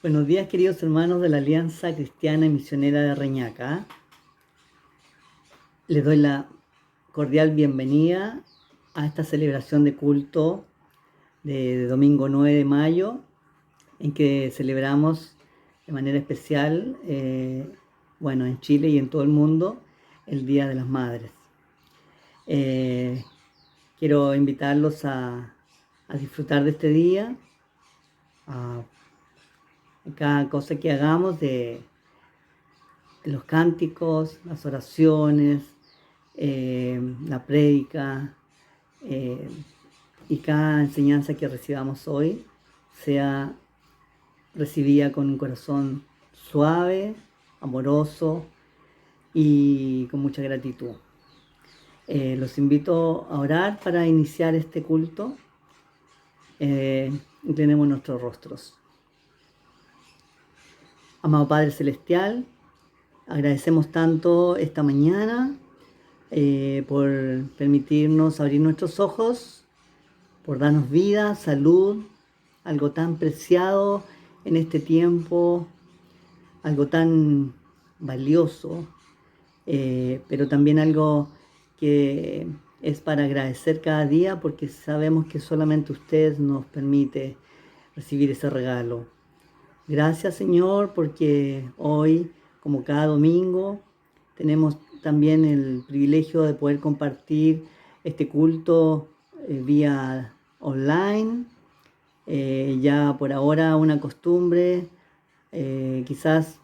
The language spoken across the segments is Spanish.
Buenos días, queridos hermanos de la Alianza Cristiana y Misionera de Reñaca. Les doy la cordial bienvenida a esta celebración de culto de domingo 9 de mayo, en que celebramos de manera especial, en Chile y en todo el mundo, el Día de las Madres. Quiero invitarlos a disfrutar de este día, a cada cosa que hagamos de los cánticos, las oraciones, la prédica eh, y cada enseñanza que recibamos hoy sea recibida con un corazón suave, amoroso y con mucha gratitud. Los invito a orar para iniciar este culto. Inclinemos nuestros rostros. Amado Padre Celestial, agradecemos tanto esta mañana por permitirnos abrir nuestros ojos, por darnos vida, salud, algo tan preciado en este tiempo, algo tan valioso, pero también algo que es para agradecer cada día porque sabemos que solamente usted nos permite recibir ese regalo. Gracias, Señor, porque hoy, como cada domingo, tenemos también el privilegio de poder compartir este culto vía online. Ya por ahora una costumbre, quizás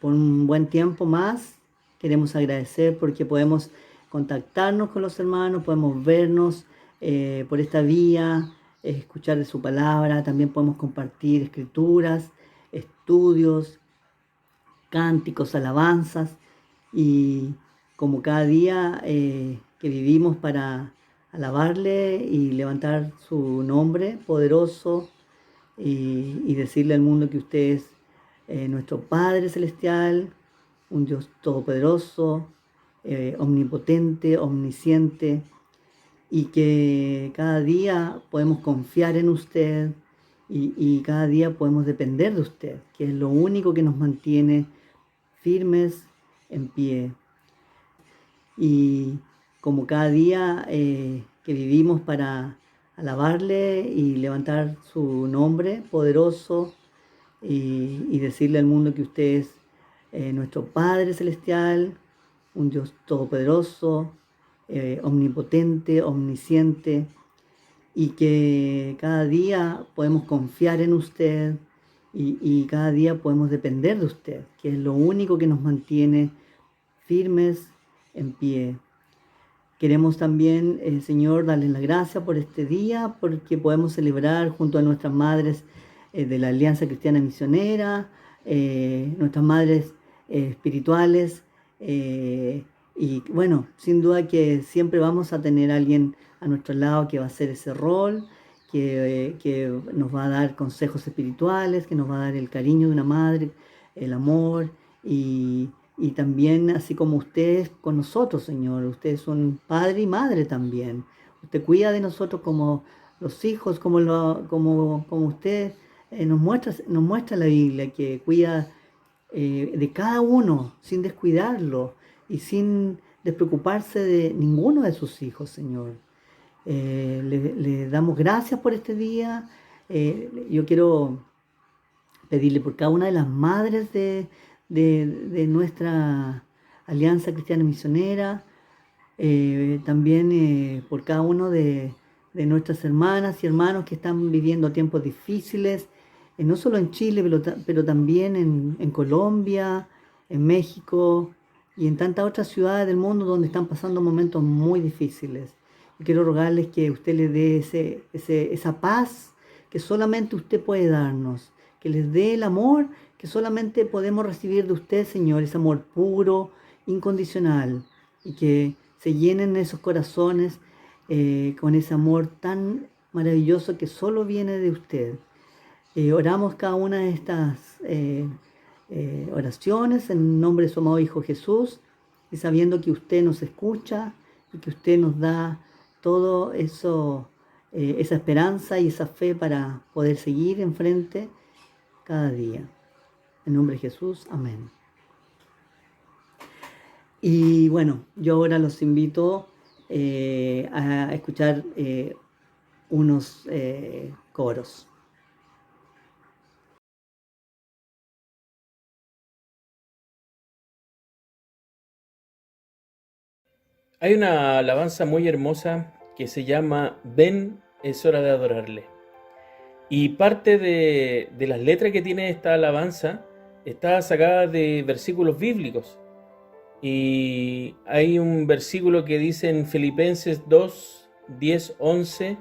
por un buen tiempo más. Queremos agradecer porque podemos contactarnos con los hermanos, podemos vernos por esta vía, escuchar de su palabra, también podemos compartir escrituras, estudios, cánticos, alabanzas y como cada día que vivimos para alabarle y levantar su nombre poderoso y decirle al mundo que usted es nuestro Padre Celestial, un Dios todopoderoso, omnipotente, omnisciente, y que cada día podemos confiar en usted y cada día podemos depender de usted, que es lo único que nos mantiene firmes en pie. Y como cada día que vivimos para alabarle y levantar su nombre poderoso y decirle al mundo que usted es nuestro Padre Celestial, un Dios todopoderoso, omnipotente, omnisciente, y que cada día podemos confiar en usted y cada día podemos depender de usted, que es lo único que nos mantiene firmes en pie. Queremos también, Señor, darles la gracia por este día, porque podemos celebrar junto a nuestras madres de la Alianza Cristiana Misionera, nuestras madres espirituales, y bueno, sin duda que siempre vamos a tener a alguien a nuestro lado que va a hacer ese rol, que nos va a dar consejos espirituales, que nos va a dar el cariño de una madre, el amor y también así como ustedes con nosotros, Señor. Ustedes son padre y madre también. Usted cuida de nosotros como los hijos, como usted nos muestra la Biblia, que cuida de cada uno sin descuidarlo y sin despreocuparse de ninguno de sus hijos, Señor. Le damos gracias por este día. Yo quiero pedirle por cada una de las madres de nuestra Alianza Cristiana Misionera, también por cada uno de nuestras hermanas y hermanos que están viviendo tiempos difíciles, no solo en Chile, pero también en Colombia, en México y en tantas otras ciudades del mundo donde están pasando momentos muy difíciles. Y quiero rogarles que usted les dé esa paz que solamente usted puede darnos, que les dé el amor que solamente podemos recibir de usted, Señor, ese amor puro, incondicional, y que se llenen esos corazones con ese amor tan maravilloso que solo viene de usted. Oramos cada una de estas oraciones en nombre de su amado Hijo Jesús y sabiendo que usted nos escucha y que usted nos da todo eso, esa esperanza y esa fe para poder seguir enfrente cada día. En nombre de Jesús, amén. Y bueno, yo ahora los invito a escuchar unos coros. Hay una alabanza muy hermosa que se llama Ven, es hora de adorarle. Y parte de las letras que tiene esta alabanza está sacada de versículos bíblicos. Y hay un versículo que dice en Filipenses 2, 10, 11,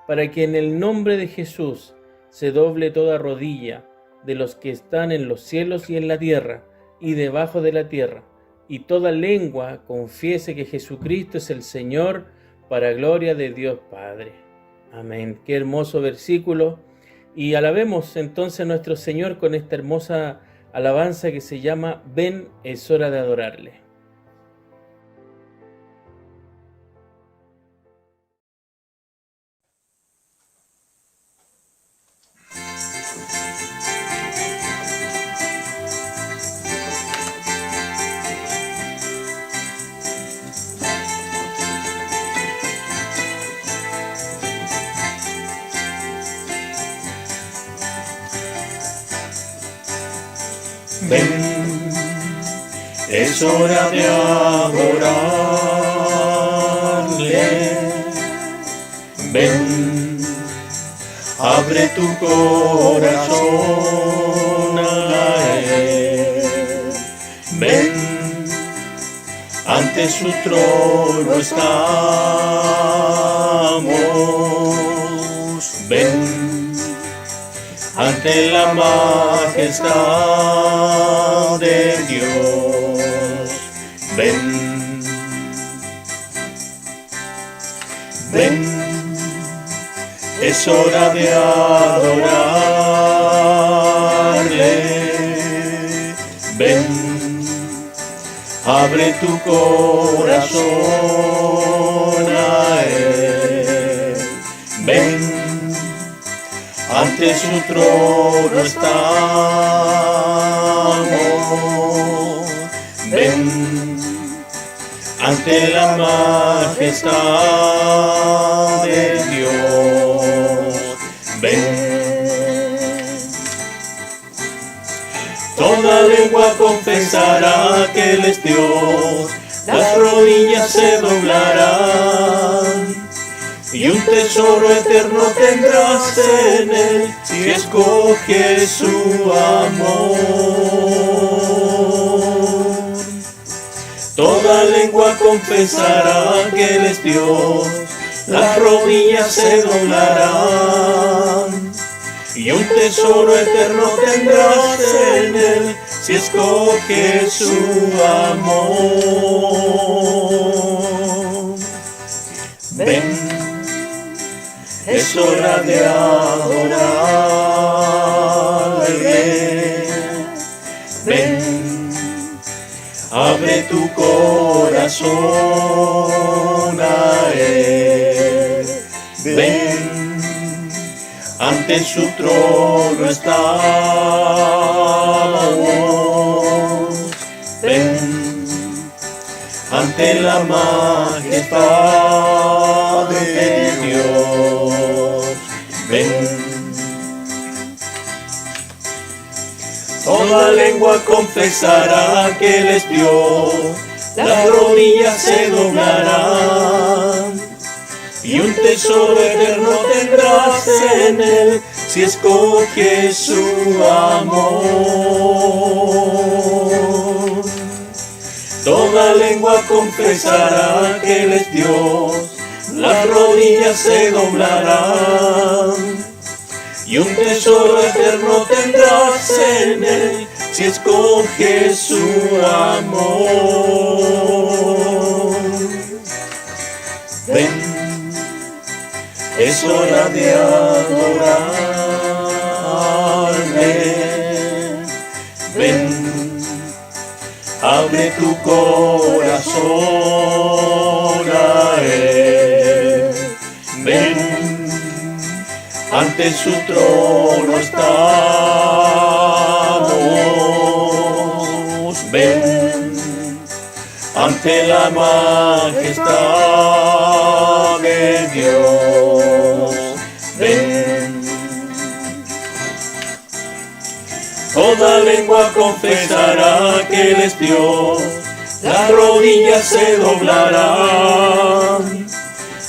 para que en el nombre de Jesús se doble toda rodilla de los que están en los cielos y en la tierra y debajo de la tierra, y toda lengua confiese que Jesucristo es el Señor, para gloria de Dios Padre. Amén. Qué hermoso versículo. Y alabemos entonces a nuestro Señor con esta hermosa alabanza que se llama Ven, es hora de adorarle. Ven, es hora de adorarle. Ven, abre tu corazón a Él. Ven, ante su trono estamos. Ven, ante la majestad de Dios. Ven, ven, es hora de adorarle. Ven, abre tu corazón a Él. Ven, ante su trono estamos. Ven, ante la majestad de Dios. Ven, toda lengua confesará que Él es Dios, las rodillas se doblarán. Y un tesoro eterno tendrás en Él, si escoges su amor. Toda lengua confesará que Él es Dios, las rodillas se doblarán. Y un tesoro eterno tendrás en Él, si escoges su amor. Ven, es hora de adorarle. Ven, abre tu corazón a Él. Ven, ante su trono estamos. Ven, ante la majestad de Dios. Ven, toda lengua confesará que Él es Dios, las rodillas se doblarán. Y un tesoro eterno tendrás en Él, si escoges su amor. Toda lengua confesará que Él es Dios, las rodillas se doblarán. Y un tesoro eterno tendrás en Él, si escoges su amor. Ven, es hora de adorarle. Ven, abre tu corazón a Él. Ven, ante su trono estamos. Ven ante la majestad de Dios. Ven. Toda lengua confesará que Él es Dios, las rodillas se doblarán,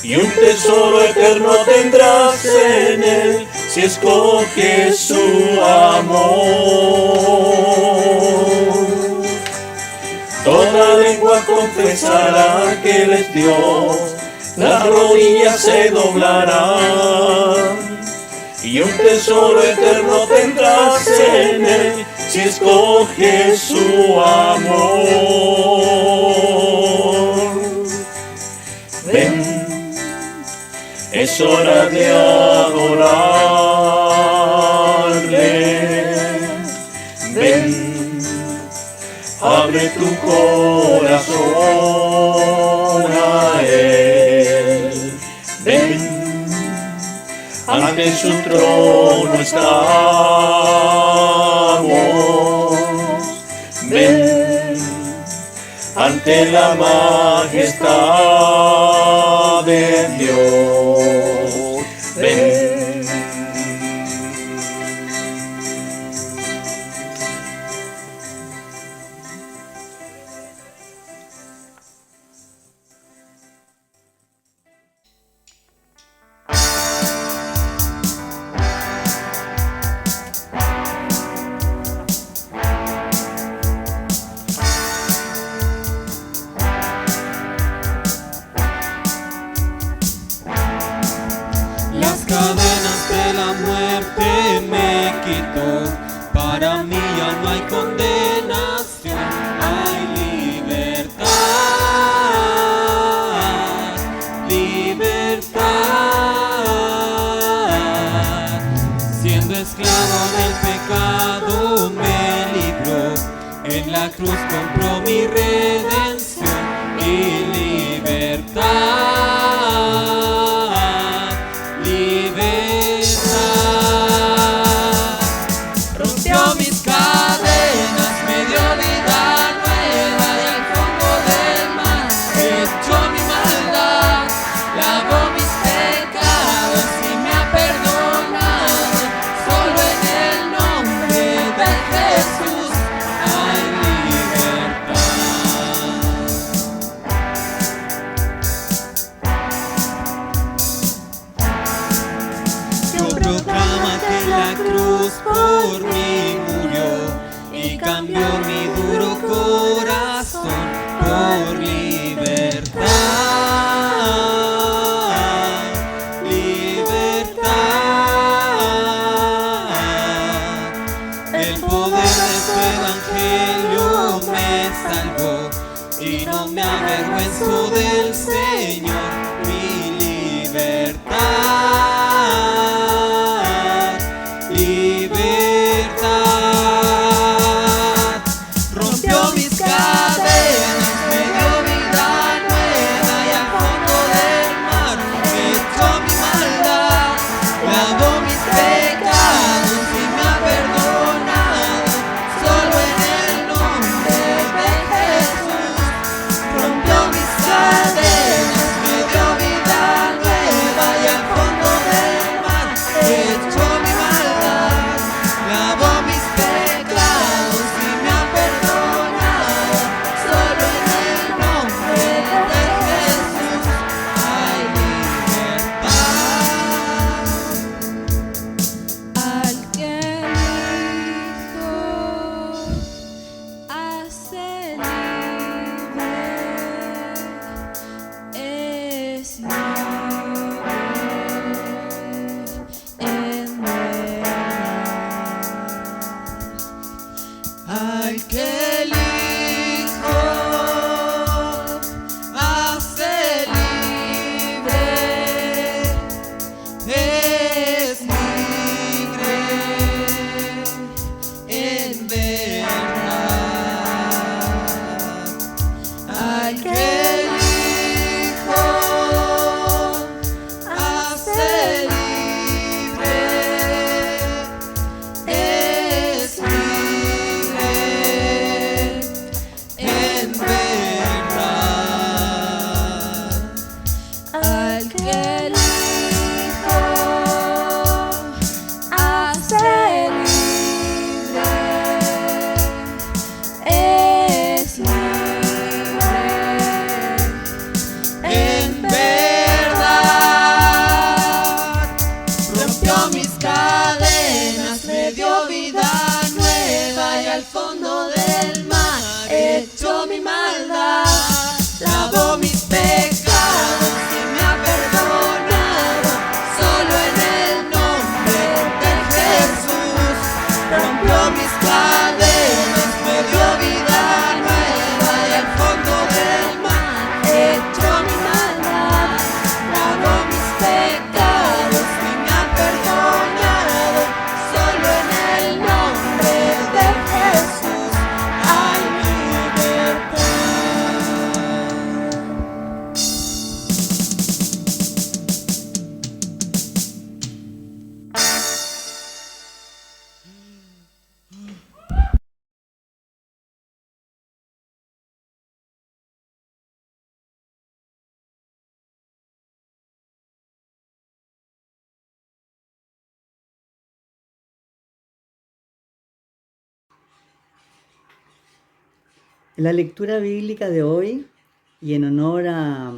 y un tesoro eterno tendrás en Él, si escoges su amor. Toda lengua confesará que Él es Dios, las rodillas se doblarán, y un tesoro eterno tendrás en Él, si escoges su amor. Ven, es hora de adorarle. Ven, abre tu corazón a Él. Ven, ante su trono estamos. Ven, ante la majestad de Dios. Ven. Las cadenas de la muerte me quitó, para mí ya no hay condenación, hay libertad, libertad. Siendo esclavo del pecado me libró, en la cruz compró mi redención y libertad. Rompió mis cadenas, me dio vida nueva y al fondo del mar echó mi maldad, lavó mis pecados y me ha perdonado. Solo en el nombre de Jesús hay libertad. Yo proclamo que la cruz por mí murió y cambió mi duro corazón por libertad, libertad. El poder de su evangelio me salvó y no me avergüenzo del Señor, mi libertad, libertad. Rompió mis cadenas, me dio vida nueva y al fondo del mar echó mi maldad, lavó mis pecados y me ha perdonado. Solo en el nombre de Jesús rompió mis cadenas, me dio vida nueva y al fondo del mar echó mi maldad, lavó mis pecados y me ha perdonado. Solo en el nombre de Jesús hay libertad. Al que elijo hace libre, es libre en verdad. Al que elijo hace libre, es libre en verdad. Al que elijo hace libre, rompió mis cadenas, me dio vida nueva y al fondo del mar echó mi maldad, lavó mis pecados y me ha perdonado. Solo en el nombre de Jesús hay libertad. En la lectura bíblica de hoy, y en honor a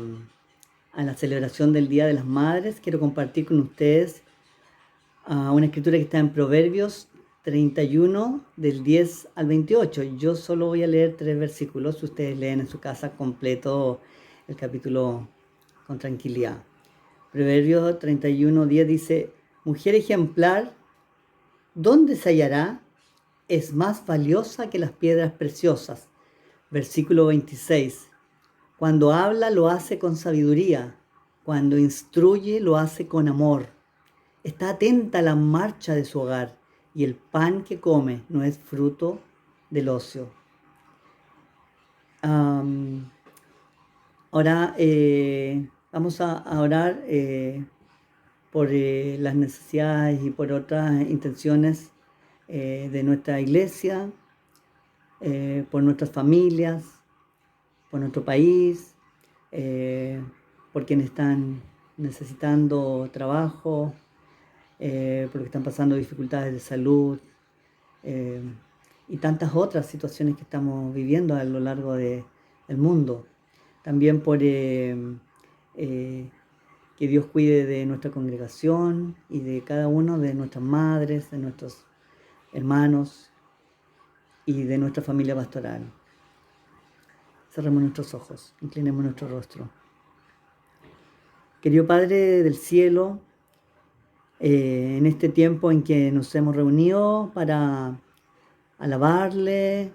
la celebración del Día de las Madres, quiero compartir con ustedes una escritura que está en Proverbios 31, del 10 al 28. Yo solo voy a leer 3 versículos, ustedes leen en su casa completo el capítulo con tranquilidad. Proverbios 31, 10 dice: mujer ejemplar, ¿dónde se hallará? Es más valiosa que las piedras preciosas. Versículo 26. Cuando habla lo hace con sabiduría, cuando instruye lo hace con amor. Está atenta a la marcha de su hogar y el pan que come no es fruto del ocio. Ahora vamos a orar por las necesidades y por otras intenciones de nuestra iglesia, por nuestras familias, por nuestro país, por quienes están necesitando trabajo, porque están pasando dificultades de salud y tantas otras situaciones que estamos viviendo a lo largo del mundo. También por que Dios cuide de nuestra congregación y de cada uno de nuestras madres, de nuestros hermanos y de nuestra familia pastoral. Cerremos nuestros ojos, inclinemos nuestro rostro. Querido Padre del cielo, en este tiempo en que nos hemos reunido para alabarle,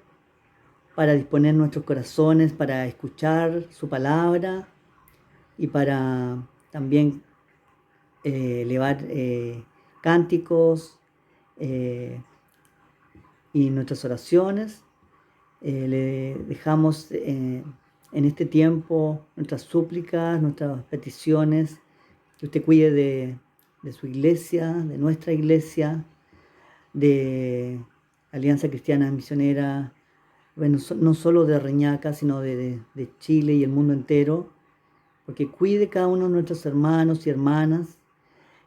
para disponer nuestros corazones, para escuchar su palabra y para también elevar cánticos y nuestras oraciones. Le dejamos en este tiempo nuestras súplicas, nuestras peticiones, que usted cuide de su iglesia, de nuestra iglesia, de Alianza Cristiana Misionera, bueno, no solo de Reñaca, sino de Chile y el mundo entero, porque cuide cada uno de nuestros hermanos y hermanas,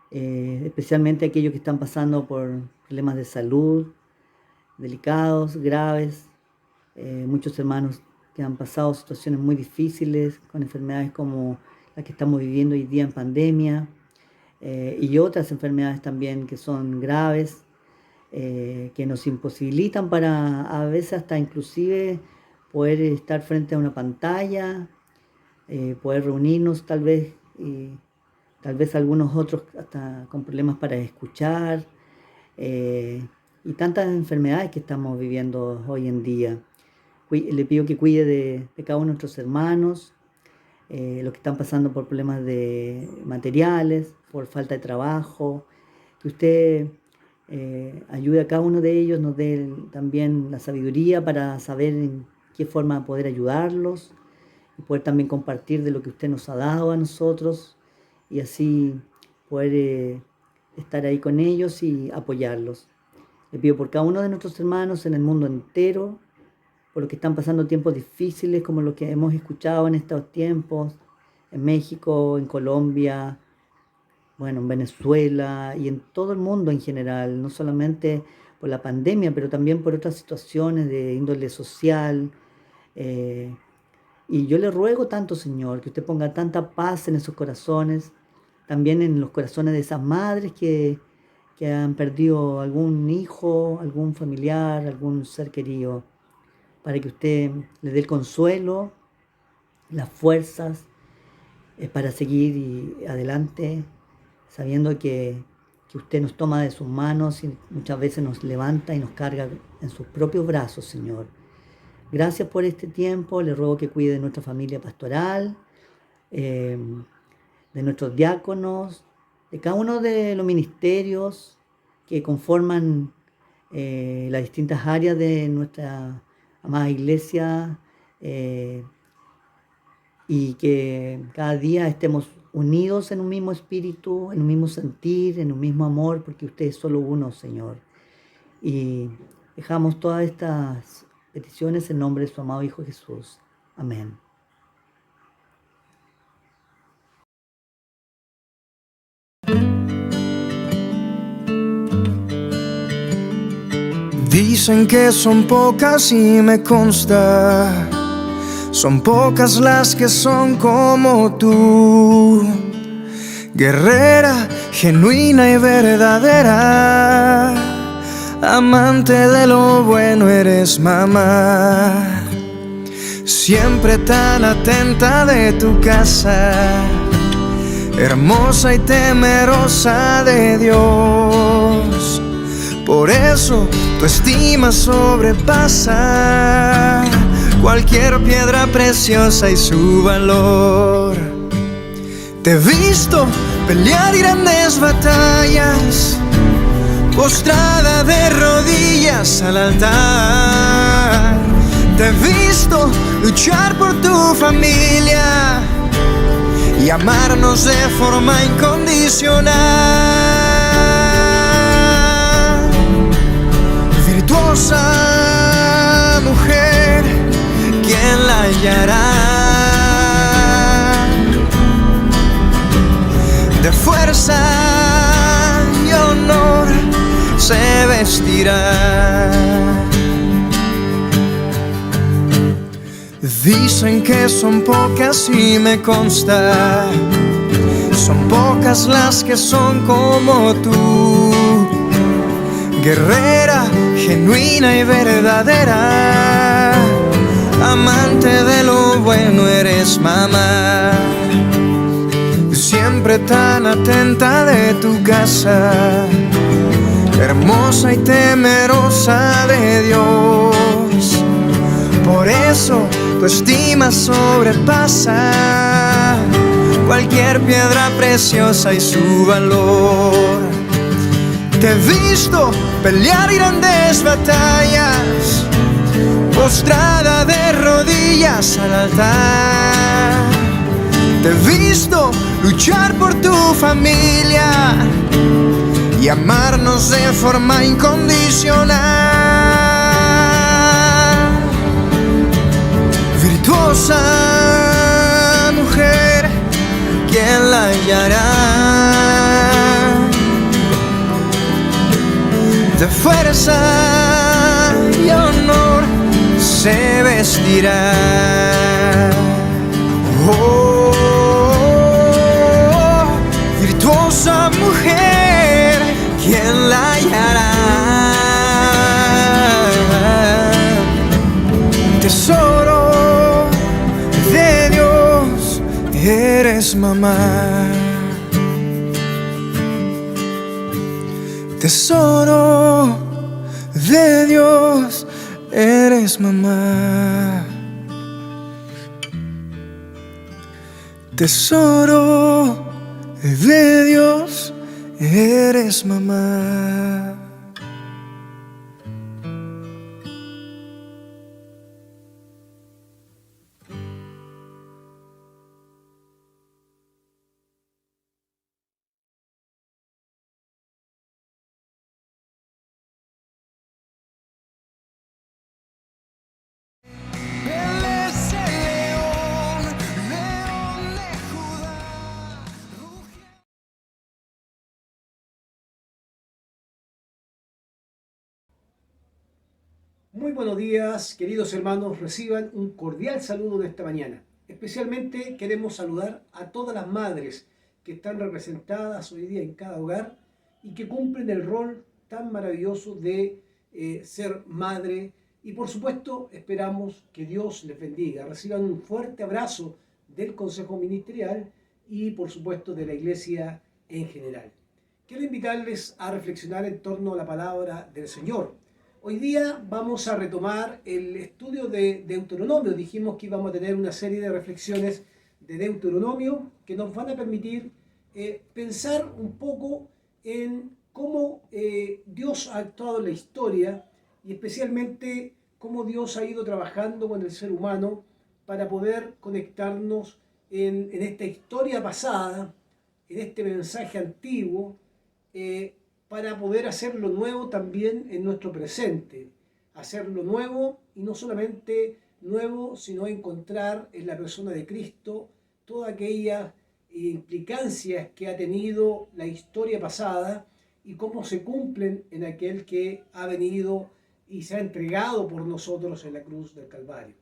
especialmente aquellos que están pasando por problemas de salud, delicados, graves, muchos hermanos que han pasado situaciones muy difíciles con enfermedades como las que estamos viviendo hoy día en pandemia, y otras enfermedades también que son graves, que nos imposibilitan para a veces hasta inclusive poder estar frente a una pantalla, poder reunirnos tal vez, y tal vez algunos otros hasta con problemas para escuchar, y tantas enfermedades que estamos viviendo hoy en día. Le pido que cuide de cada uno de nuestros hermanos, los que están pasando por problemas de materiales, por falta de trabajo, que usted ayude a cada uno de ellos, nos dé también la sabiduría para saber en qué forma poder ayudarlos y poder también compartir de lo que usted nos ha dado a nosotros y así poder estar ahí con ellos y apoyarlos. Le pido por cada uno de nuestros hermanos en el mundo entero, por los que están pasando tiempos difíciles como los que hemos escuchado en estos tiempos, en México, en Colombia, bueno, en Venezuela y en todo el mundo en general, no solamente por la pandemia, pero también por otras situaciones de índole social. Y yo le ruego tanto, Señor, que usted ponga tanta paz en esos corazones, también en los corazones de esas madres que han perdido algún hijo, algún familiar, algún ser querido, para que usted les dé el consuelo, las fuerzas para seguir adelante, sabiendo que que usted nos toma de sus manos y muchas veces nos levanta y nos carga en sus propios brazos, Señor. Gracias por este tiempo. Le ruego que cuide de nuestra familia pastoral, de nuestros diáconos, de cada uno de los ministerios que conforman las distintas áreas de nuestra amada iglesia, y que cada día estemos unidos en un mismo espíritu, en un mismo sentir, en un mismo amor, porque usted es solo uno, Señor. Y dejamos todas estas peticiones en nombre de su amado Hijo Jesús. Amén. Dicen que son pocas y me consta, son pocas las que son como tú, guerrera, genuina y verdadera, amante de lo bueno eres mamá, siempre tan atenta de tu casa, hermosa y temerosa de Dios. Por eso tu estima sobrepasa cualquier piedra preciosa y su valor. Te he visto pelear grandes batallas, postrada de rodillas al altar. Te he visto luchar por tu familia y amarnos de forma incondicional. Virtuosa mujer, ¿quién la hallará? De fuerza y honor se vestirá. Dicen que son pocas y me consta, son pocas las que son como tú, guerrera, genuina y verdadera, amante de lo bueno eres mamá, siempre tan atenta de tu casa, hermosa y temerosa de Dios. Por eso tu estima sobrepasa cualquier piedra preciosa y su valor. Te he visto pelear grandes batallas, postrada de rodillas al altar. Te he visto luchar por tu familia y amarnos de forma incondicional. Virtuosa mujer, ¿quién la hallará? De fuerza y honor se vestirá. Oh, virtuosa mujer, ¿quién la hallará? Tesoro de Dios, eres mamá. Tesoro de Dios, eres mamá. Tesoro de Dios, eres mamá. Muy buenos días, queridos hermanos, reciban un cordial saludo en esta mañana. Especialmente queremos saludar a todas las madres que están representadas hoy día en cada hogar y que cumplen el rol tan maravilloso de ser madre. Y por supuesto esperamos que Dios les bendiga. Reciban un fuerte abrazo del Consejo Ministerial y por supuesto de la Iglesia en general. quiero invitarles a reflexionar en torno a la palabra del Señor. Hoy día vamos a retomar el estudio de Deuteronomio. Dijimos que íbamos a tener una serie de reflexiones de Deuteronomio que nos van a permitir pensar un poco en cómo Dios ha actuado en la historia y especialmente cómo Dios ha ido trabajando con el ser humano para poder conectarnos en esta historia pasada, en este mensaje antiguo, para poder hacer lo nuevo también en nuestro presente. Hacer lo nuevo y no solamente nuevo, sino encontrar en la persona de Cristo todas aquellas implicancias que ha tenido la historia pasada y cómo se cumplen en aquel que ha venido y se ha entregado por nosotros en la cruz del Calvario.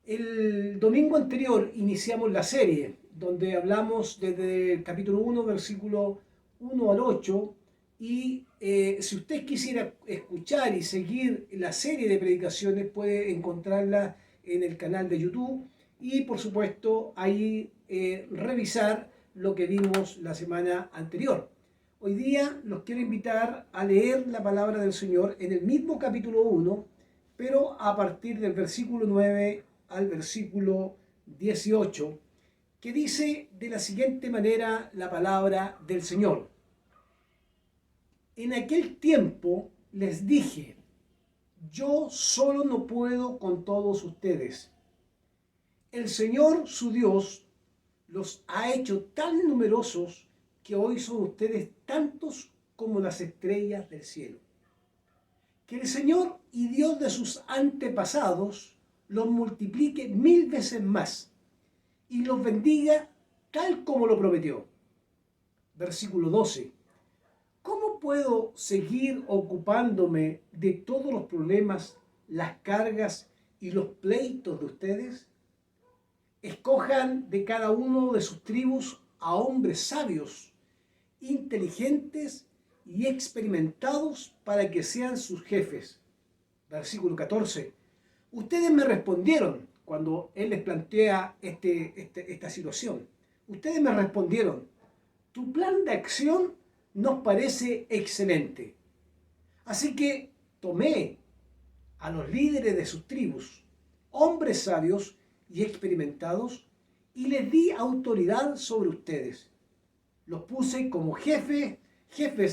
El domingo anterior iniciamos la serie donde hablamos desde el capítulo 1, versículo 1 al 8, y si usted quisiera escuchar y seguir la serie de predicaciones puede encontrarla en el canal de YouTube y por supuesto ahí revisar lo que vimos la semana anterior. Hoy día los quiero invitar a leer la palabra del Señor en el mismo capítulo 1, pero a partir del versículo 9 al versículo 18, que dice de la siguiente manera la palabra del Señor. En aquel tiempo les dije, yo solo no puedo con todos ustedes. El Señor su Dios los ha hecho tan numerosos que hoy son ustedes tantos como las estrellas del cielo. Que el Señor y Dios de sus antepasados los multiplique 1000 veces más y los bendiga tal como lo prometió. Versículo 12. ¿Cómo puedo seguir ocupándome de todos los problemas, las cargas y los pleitos de ustedes? Escojan de cada uno de sus tribus a hombres sabios, inteligentes y experimentados para que sean sus jefes. Versículo 14. Ustedes me respondieron cuando Él les plantea esta situación. Ustedes me respondieron, tu plan de acción nos parece excelente. Así que tomé a los líderes de sus tribus, hombres sabios y experimentados, y les di autoridad sobre ustedes. Los puse como jefes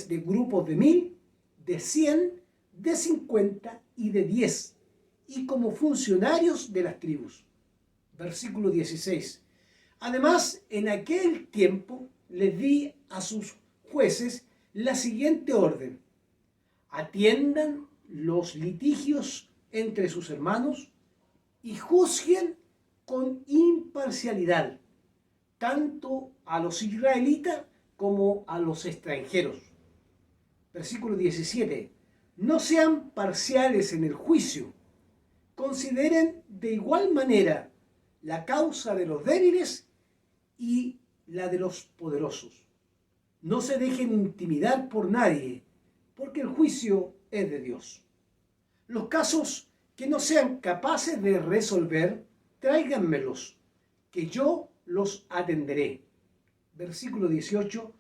de grupos de 1000, de 100, de 50 y de 10, y como funcionarios de las tribus. Versículo 16. Además, en aquel tiempo les di a sus jueces la siguiente orden. Atiendan los litigios entre sus hermanos y juzguen con imparcialidad, tanto a los israelitas como a los extranjeros. Versículo 17. No sean parciales en el juicio. Consideren de igual manera la causa de los débiles y la de los poderosos. No se dejen intimidar por nadie, porque el juicio es de Dios. Los casos que no sean capaces de resolver, tráiganmelos, que yo los atenderé. Versículo 18.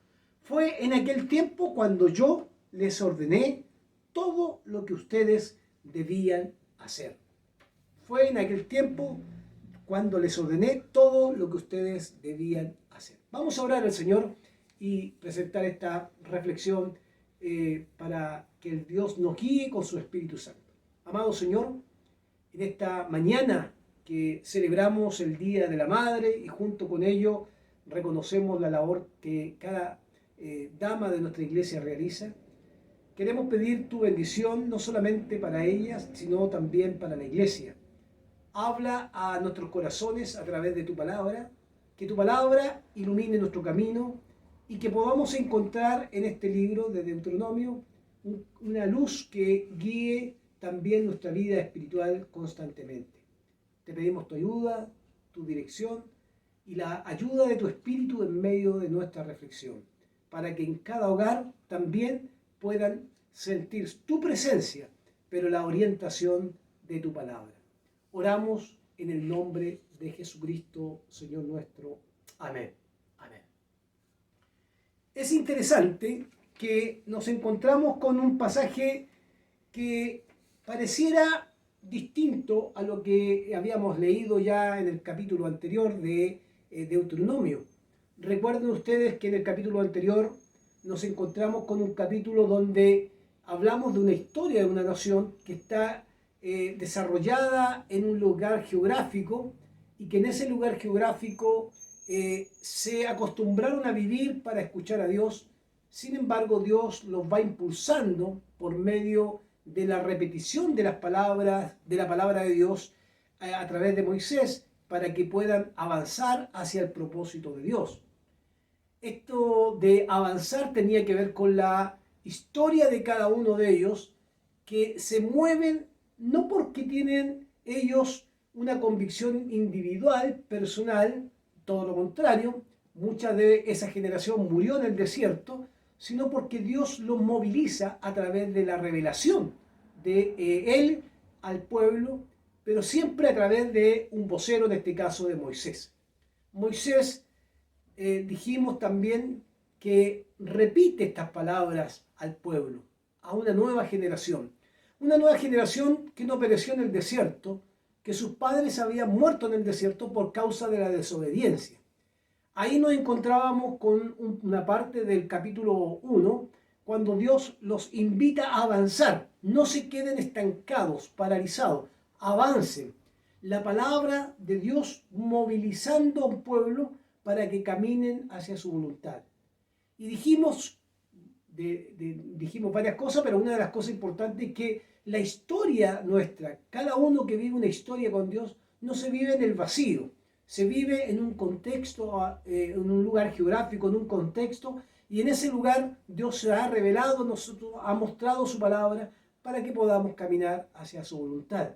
Fue en aquel tiempo cuando yo les ordené todo lo que ustedes debían hacer. Fue en aquel tiempo cuando les ordené todo lo que ustedes debían hacer. Vamos a orar al Señor y presentar esta reflexión para que el Dios nos guíe con su Espíritu Santo. Amado Señor, en esta mañana que celebramos el Día de la Madre y junto con ello reconocemos la labor que cada dama de nuestra iglesia realiza, queremos pedir tu bendición no solamente para ellas, sino también para la iglesia. Habla a nuestros corazones a través de tu palabra, que tu palabra ilumine nuestro camino y que podamos encontrar en este libro de Deuteronomio una luz que guíe también nuestra vida espiritual constantemente. Te pedimos tu ayuda, tu dirección y la ayuda de tu Espíritu en medio de nuestra reflexión, para que en cada hogar también puedan sentir tu presencia, pero la orientación de tu palabra. Oramos en el nombre de Jesucristo, Señor nuestro. Amén. Amén. Es interesante que nos encontramos con un pasaje que pareciera distinto a lo que habíamos leído ya en el capítulo anterior de Deuteronomio. Recuerden ustedes que en el capítulo anterior nos encontramos con un capítulo donde hablamos de una historia de una nación que está desarrollada en un lugar geográfico y que en ese lugar geográfico se acostumbraron a vivir para escuchar a Dios. Sin embargo, Dios los va impulsando por medio de la repetición de las palabras, de la palabra de Dios a través de Moisés, para que puedan avanzar hacia el propósito de Dios. Esto de avanzar tenía que ver con la historia de cada uno de ellos, que se mueven no porque tienen ellos una convicción individual, personal, todo lo contrario, mucha de esa generación murió en el desierto, sino porque Dios los moviliza a través de la revelación de Él al pueblo, pero siempre a través de un vocero, en este caso de Moisés. Moisés, dijimos también que repite estas palabras al pueblo, a una nueva generación que no pereció en el desierto, que sus padres habían muerto en el desierto por causa de la desobediencia. Ahí nos encontrábamos con una parte del capítulo 1, cuando Dios los invita a avanzar, no se queden estancados, paralizados, avancen. La palabra de Dios movilizando a un pueblo para que caminen hacia su voluntad. Y dijimos varias cosas, pero una de las cosas importantes es que la historia nuestra, cada uno que vive una historia con Dios, no se vive en el vacío, se vive en un contexto, en un lugar geográfico, en un contexto, y en ese lugar Dios se ha revelado, nosotros ha mostrado su palabra para que podamos caminar hacia su voluntad.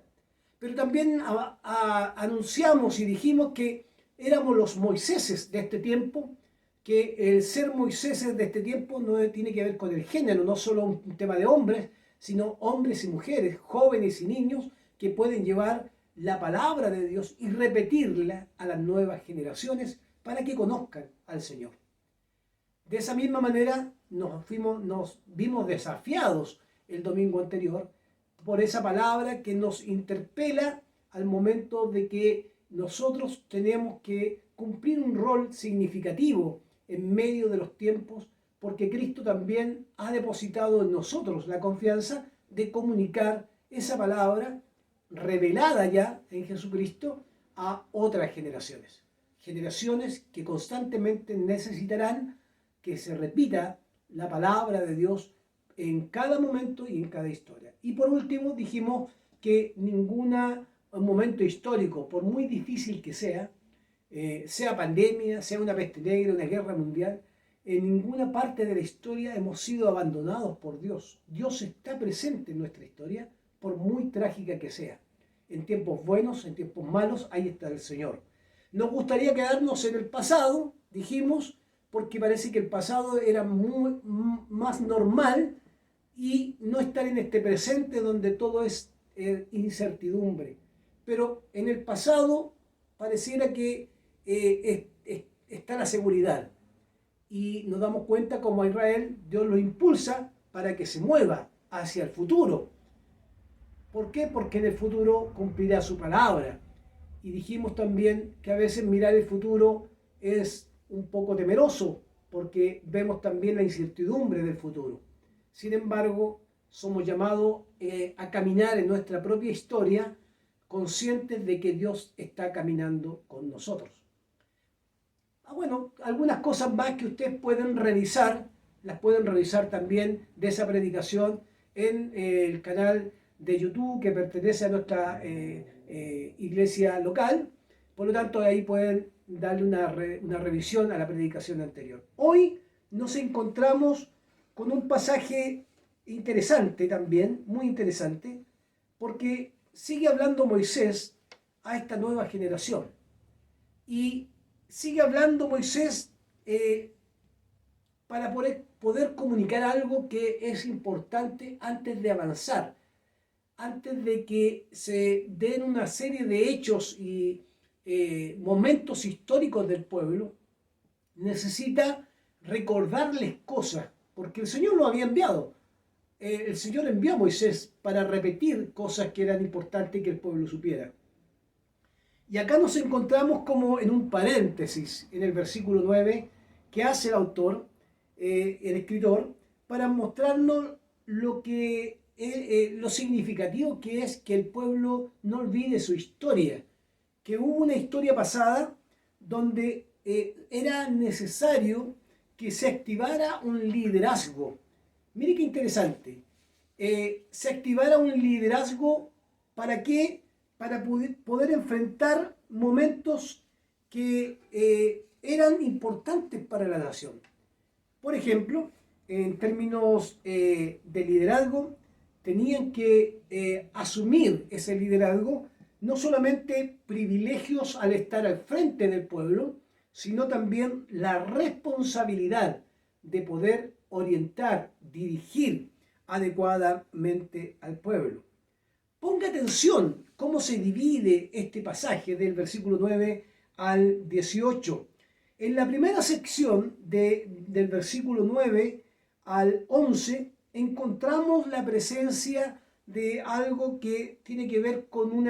Pero también anunciamos y dijimos que éramos los Moiséses de este tiempo, que el ser Moiséses de este tiempo no tiene que ver con el género, no solo un tema de hombres, sino hombres y mujeres, jóvenes y niños, que pueden llevar la palabra de Dios y repetirla a las nuevas generaciones para que conozcan al Señor. De esa misma manera nos vimos desafiados el domingo anterior por esa palabra que nos interpela al momento de que nosotros tenemos que cumplir un rol significativo en medio de los tiempos, porque Cristo también ha depositado en nosotros la confianza de comunicar esa palabra revelada ya en Jesucristo a otras generaciones. Generaciones que constantemente necesitarán que se repita la palabra de Dios en cada momento y en cada historia. Y por último dijimos que ningún momento histórico, por muy difícil que sea pandemia, sea una peste negra, una guerra mundial, en ninguna parte de la historia hemos sido abandonados por Dios. Dios está presente en nuestra historia, por muy trágica que sea. En tiempos buenos, en tiempos malos, ahí está el Señor. Nos gustaría quedarnos en el pasado, dijimos, porque parece que el pasado era más normal, y no estar en este presente donde todo es incertidumbre. Pero en el pasado pareciera que está la seguridad. Y nos damos cuenta como a Israel Dios lo impulsa para que se mueva hacia el futuro. ¿Por qué? Porque en el futuro cumplirá su palabra. Y dijimos también que a veces mirar el futuro es un poco temeroso, porque vemos también la incertidumbre del futuro. Sin embargo, somos llamados a caminar en nuestra propia historia, conscientes de que Dios está caminando con nosotros. Bueno, algunas cosas más que ustedes pueden revisar, las pueden revisar también de esa predicación en el canal de YouTube que pertenece a nuestra iglesia local. Por lo tanto, ahí pueden darle una revisión a la predicación anterior. Hoy nos encontramos con un pasaje interesante también, muy interesante, porque sigue hablando Moisés a esta nueva generación. Y sigue hablando Moisés para poder comunicar algo que es importante antes de avanzar, antes de que se den una serie de hechos y momentos históricos del pueblo. Necesita recordarles cosas, porque el Señor lo había enviado. El Señor envió a Moisés para repetir cosas que eran importantes que el pueblo supiera. Y acá nos encontramos como en un paréntesis en el versículo 9 que hace el autor, el escritor, para mostrarnos lo significativo que es que el pueblo no olvide su historia, que hubo una historia pasada donde era necesario que se activara un liderazgo. Mire qué interesante. Se activara un liderazgo ¿para qué? Para poder enfrentar momentos que eran importantes para la nación. Por ejemplo, en términos de liderazgo, tenían que asumir ese liderazgo no solamente privilegios al estar al frente del pueblo, sino también la responsabilidad de poder orientar, dirigir adecuadamente al pueblo. Ponga atención cómo se divide este pasaje del versículo 9 al 18. En la primera sección del versículo 9 al 11 encontramos la presencia de algo que tiene que ver con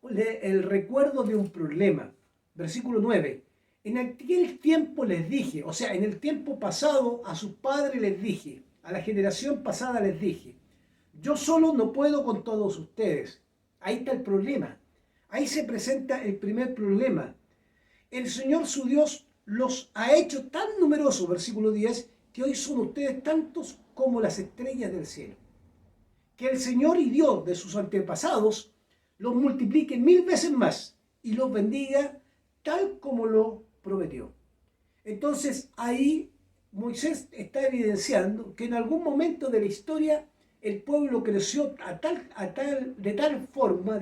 el recuerdo de un problema. Versículo 9. En aquel tiempo les dije, o sea, en el tiempo pasado a sus padres les dije, a la generación pasada les dije, yo solo no puedo con todos ustedes. Ahí está el problema. Ahí se presenta el primer problema. El Señor su Dios los ha hecho tan numerosos, versículo 10, que hoy son ustedes tantos como las estrellas del cielo. Que el Señor y Dios de sus antepasados los multiplique 1000 veces más y los bendiga tal como lo prometió. Entonces ahí Moisés está evidenciando que en algún momento de la historia el pueblo creció de tal forma,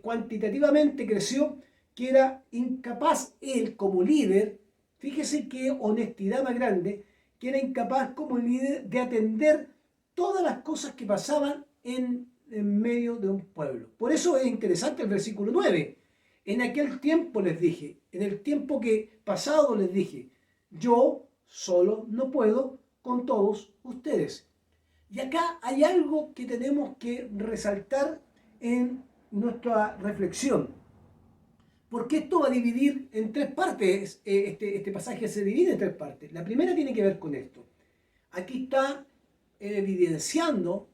cuantitativamente creció, que era incapaz él como líder, fíjese qué honestidad más grande, que era incapaz como líder de atender todas las cosas que pasaban en medio de un pueblo. Por eso es interesante el versículo 9. En aquel tiempo les dije, en el tiempo que pasado les dije, yo solo no puedo con todos ustedes. Y acá hay algo que tenemos que resaltar en nuestra reflexión. Porque esto va a dividir en tres partes, este pasaje se divide en tres partes. La primera tiene que ver con esto. Aquí está evidenciando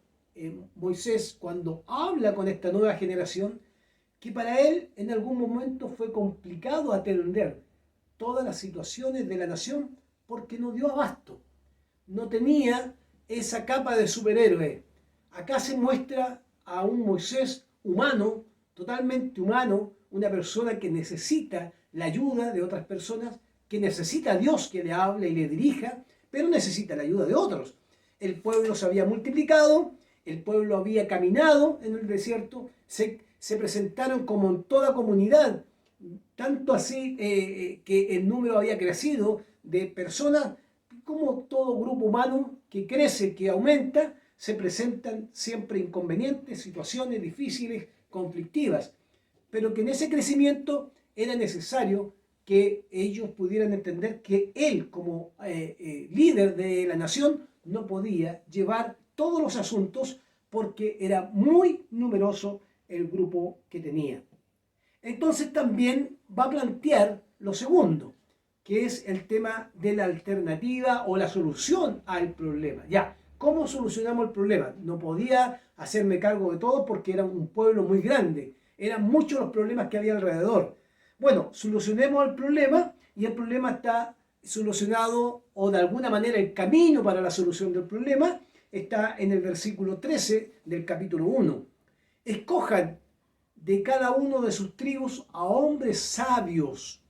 Moisés cuando habla con esta nueva generación que para él en algún momento fue complicado atender todas las situaciones de la nación porque no dio abasto. No tenía esa capa de superhéroe. Acá se muestra a un Moisés humano, totalmente humano, una persona que necesita la ayuda de otras personas, que necesita a Dios que le hable y le dirija, pero necesita la ayuda de otros. El pueblo se había multiplicado, el pueblo había caminado en el desierto, se presentaron como en toda comunidad, tanto así que el número había crecido de personas, como todo grupo humano que crece, que aumenta, se presentan siempre inconvenientes, situaciones difíciles, conflictivas, pero que en ese crecimiento era necesario que ellos pudieran entender que él, como líder de la nación, no podía llevar todos los asuntos porque era muy numeroso el grupo que tenía. Entonces también va a plantear lo segundo, que es el tema de la alternativa o la solución al problema. Ya, ¿cómo solucionamos el problema? No podía hacerme cargo de todo porque era un pueblo muy grande. Eran muchos los problemas que había alrededor. Bueno, solucionemos el problema y el problema está solucionado, o de alguna manera el camino para la solución del problema está en el versículo 13 del capítulo 1. Escojan de cada uno de sus tribus a hombres sabios,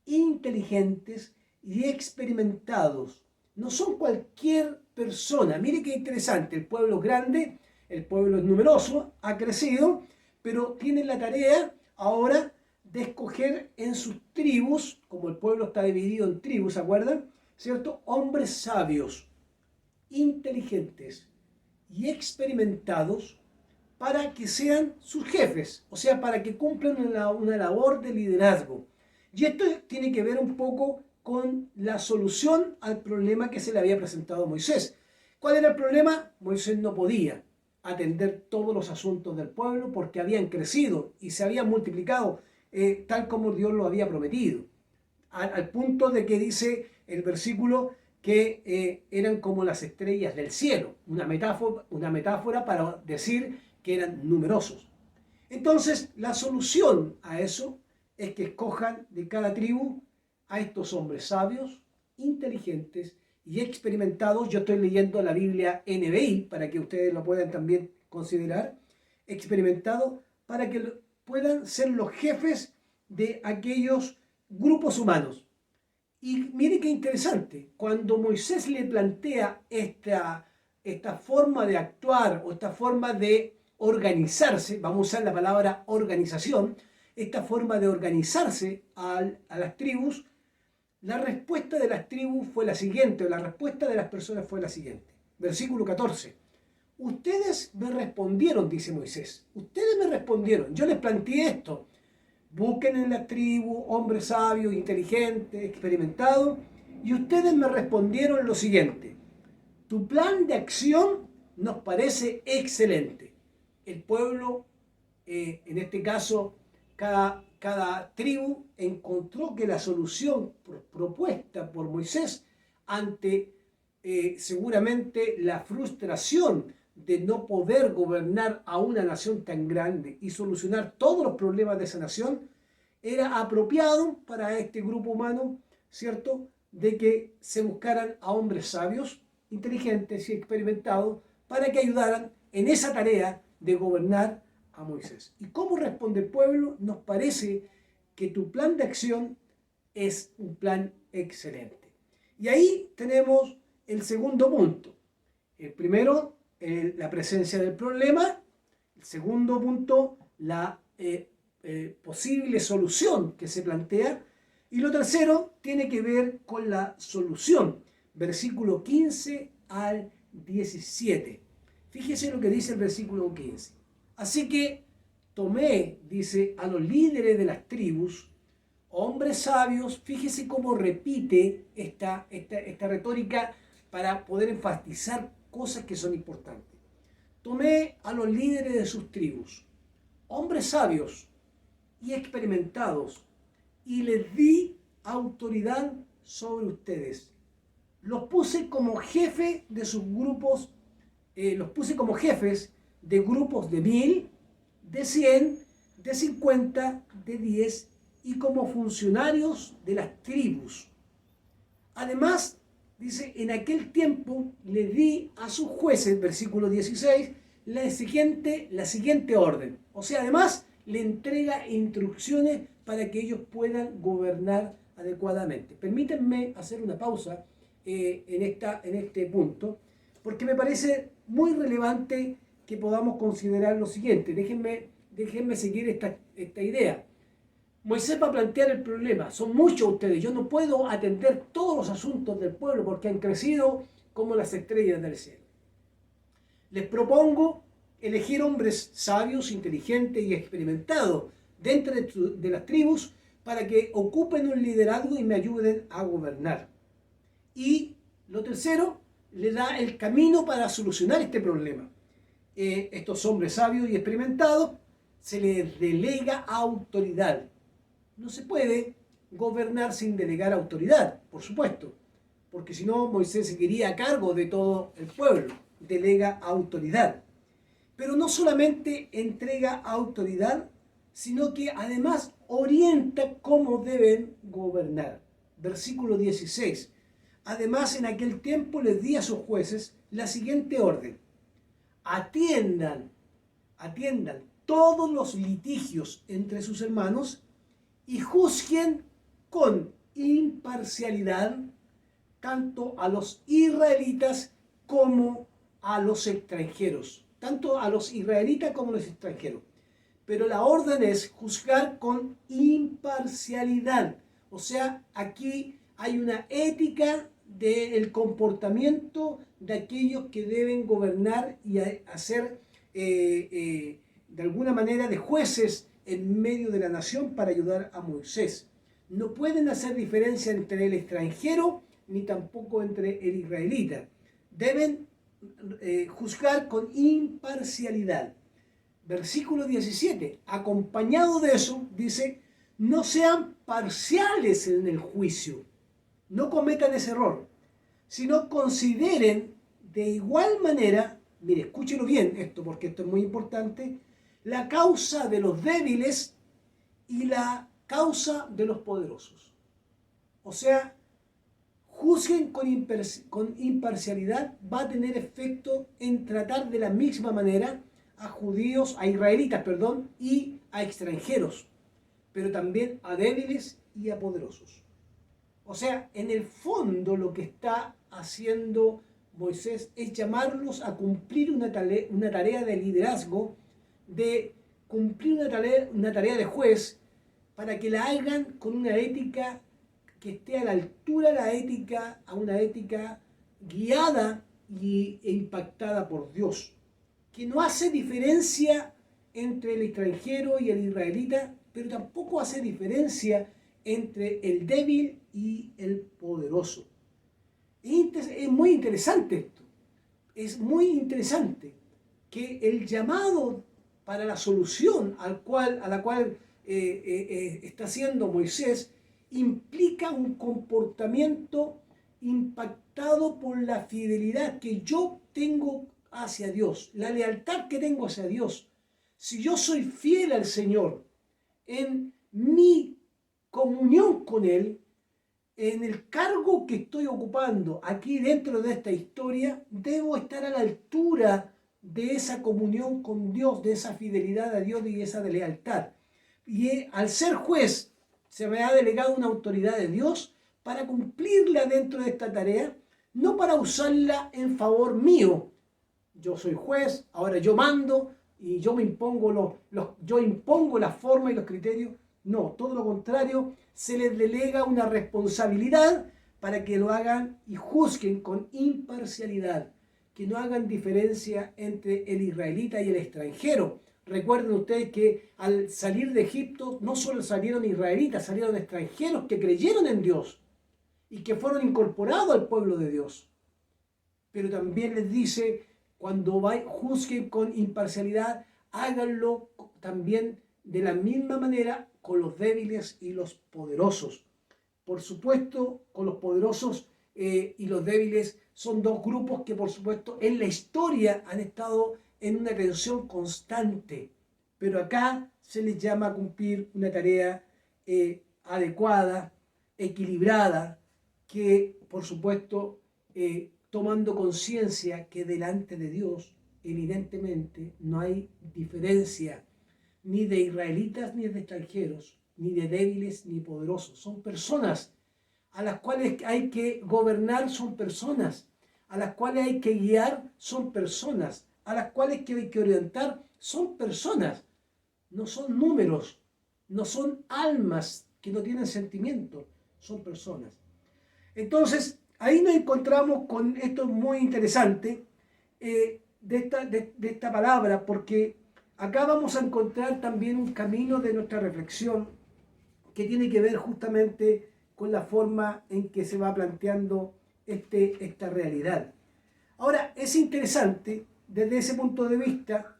inteligentes y experimentados. No son cualquier persona. Mire qué interesante, el pueblo es grande, el pueblo es numeroso, ha crecido, pero tienen la tarea ahora de escoger en sus tribus, como el pueblo está dividido en tribus, ¿se acuerdan? ¿Cierto? Hombres sabios, inteligentes y experimentados para que sean sus jefes, o sea, para que cumplan una labor de liderazgo. Y esto tiene que ver un poco con la solución al problema que se le había presentado a Moisés. ¿Cuál era el problema? Moisés no podía atender todos los asuntos del pueblo porque habían crecido y se habían multiplicado tal como Dios lo había prometido. Al punto de que dice el versículo que eran como las estrellas del cielo, una metáfora para decir que eran numerosos. Entonces, la solución a eso es que escojan de cada tribu a estos hombres sabios, inteligentes y experimentados. Yo estoy leyendo la Biblia NBI para que ustedes lo puedan también considerar, experimentados, para que puedan ser los jefes de aquellos grupos humanos. Y mire qué interesante, cuando Moisés le plantea esta forma de actuar o esta forma de organizarse, vamos a usar la palabra organización, esta forma de organizarse a las tribus, la respuesta de las tribus fue la siguiente, o la respuesta de las personas fue la siguiente. Versículo 14. Ustedes me respondieron, dice Moisés, ustedes me respondieron, yo les planteé esto. Busquen en la tribu hombres sabios, inteligentes, experimentados, y ustedes me respondieron lo siguiente. Tu plan de acción nos parece excelente. El pueblo, en este caso, cada tribu encontró que la solución propuesta por Moisés ante seguramente la frustración de no poder gobernar a una nación tan grande y solucionar todos los problemas de esa nación, era apropiado para este grupo humano, ¿cierto?, de que se buscaran a hombres sabios, inteligentes y experimentados para que ayudaran en esa tarea de gobernar a Moisés. ¿Y cómo responde el pueblo? Nos parece que tu plan de acción es un plan excelente. Y ahí tenemos el segundo punto. El primero, la presencia del problema. El segundo punto, la posible solución que se plantea. Y lo tercero tiene que ver con la solución. Versículo 15 al 17. Fíjese lo que dice el versículo 15. Así que tomé, dice, a los líderes de las tribus, hombres sabios. Fíjese cómo repite esta retórica para poder enfatizar cosas que son importantes. Tomé a los líderes de sus tribus, hombres sabios y experimentados, y les di autoridad sobre ustedes. Los puse como jefe de sus grupos, los puse como jefes de grupos de 1000, de 100, de 50, de 10 y como funcionarios de las tribus. Además, dice, en aquel tiempo le di a sus jueces, versículo 16, la siguiente orden. O sea, además le entrega instrucciones para que ellos puedan gobernar adecuadamente. Permítanme hacer una pausa en este punto, porque me parece muy relevante que podamos considerar lo siguiente. Déjenme seguir esta idea. Moisés va a plantear el problema. Son muchos ustedes. Yo no puedo atender todos los asuntos del pueblo porque han crecido como las estrellas del cielo. Les propongo elegir hombres sabios, inteligentes y experimentados dentro de las tribus para que ocupen un liderazgo y me ayuden a gobernar. Y lo tercero, le da el camino para solucionar este problema. Estos hombres sabios y experimentados se les delega autoridad. No se puede gobernar sin delegar autoridad, por supuesto, porque si no Moisés seguiría a cargo de todo el pueblo. Delega autoridad. Pero no solamente entrega autoridad, sino que además orienta cómo deben gobernar. Versículo 16. Además, en aquel tiempo les di a sus jueces la siguiente orden. Atiendan todos los litigios entre sus hermanos y juzguen con imparcialidad tanto a los israelitas como a los extranjeros. Tanto a los israelitas como a los extranjeros. Pero la orden es juzgar con imparcialidad. O sea, aquí hay una ética del comportamiento de aquellos que deben gobernar y hacer de alguna manera de jueces en medio de la nación para ayudar a Moisés. No pueden hacer diferencia entre el extranjero ni tampoco entre el israelita. Deben juzgar con imparcialidad. Versículo 17, acompañado de eso, dice, no sean parciales en el juicio, no cometan ese error, sino consideren de igual manera, mire, escúchelo bien esto, porque esto es muy importante, la causa de los débiles y la causa de los poderosos. O sea, juzguen con imparcialidad, va a tener efecto en tratar de la misma manera a judíos, a israelitas, perdón, y a extranjeros, pero también a débiles y a poderosos. O sea, en el fondo lo que está haciendo Moisés es llamarlos a cumplir una tarea de liderazgo, de cumplir una tarea de juez, para que la hagan con una ética que esté a la altura de la ética, a una ética guiada e impactada por Dios, que no hace diferencia entre el extranjero y el israelita, pero tampoco hace diferencia entre el débil y el poderoso. Es muy interesante esto, es muy interesante que el llamado para la solución a la cual está haciendo Moisés implica un comportamiento impactado por la fidelidad que yo tengo hacia Dios, la lealtad que tengo hacia Dios. Si yo soy fiel al Señor en mi comunión con Él, en el cargo que estoy ocupando aquí dentro de esta historia, debo estar a la altura de esa comunión con Dios, de esa fidelidad a Dios y esa lealtad. Y al ser juez, se me ha delegado una autoridad de Dios para cumplirla dentro de esta tarea, no para usarla en favor mío. Yo soy juez, ahora yo mando y yo me impongo yo impongo la forma y los criterios. No, todo lo contrario, se les delega una responsabilidad para que lo hagan y juzguen con imparcialidad, que no hagan diferencia entre el israelita y el extranjero. Recuerden ustedes que al salir de Egipto no solo salieron israelitas, salieron extranjeros que creyeron en Dios y que fueron incorporados al pueblo de Dios. Pero también les dice, cuando juzguen con imparcialidad, háganlo también de la misma manera con los débiles y los poderosos. Por supuesto, con los poderosos y los débiles son dos grupos que por supuesto en la historia han estado en una tensión constante, pero acá se les llama a cumplir una tarea adecuada, equilibrada, que por supuesto tomando conciencia que delante de Dios evidentemente no hay diferencia ni de israelitas ni de extranjeros, ni de débiles ni poderosos. Son personas a las cuales hay que gobernar, son personas a las cuales hay que guiar, son personas a las cuales hay que orientar, son personas. No son números, no son almas que no tienen sentimientos, son personas. Entonces, ahí nos encontramos con esto muy interesante de esta palabra, porque acá vamos a encontrar también un camino de nuestra reflexión que tiene que ver justamente con la forma en que se va planteando esta realidad. Ahora, es interesante desde ese punto de vista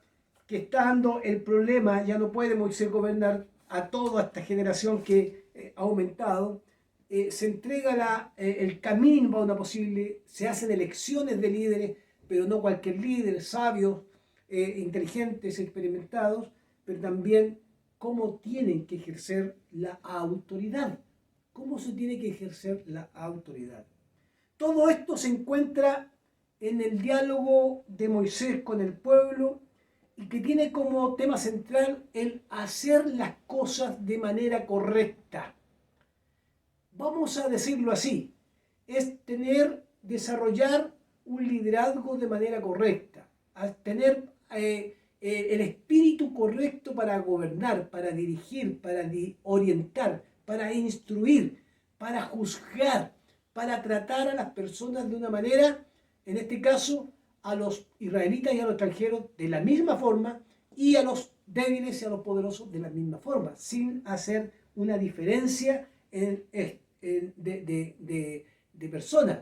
que está dando el problema, ya no puede Moisés gobernar a toda esta generación que ha aumentado, se entrega el camino para una posible, se hacen elecciones de líderes, pero no cualquier líder, sabios, inteligentes, experimentados, pero también cómo tienen que ejercer la autoridad. ¿Cómo se tiene que ejercer la autoridad? Todo esto se encuentra en el diálogo de Moisés con el pueblo y que tiene como tema central el hacer las cosas de manera correcta. Vamos a decirlo así, es desarrollar un liderazgo de manera correcta, tener el espíritu correcto para gobernar, para dirigir, para orientar, para instruir, para juzgar, para tratar a las personas de una manera, en este caso, a los israelitas y a los extranjeros de la misma forma y a los débiles y a los poderosos de la misma forma, sin hacer una diferencia de personas.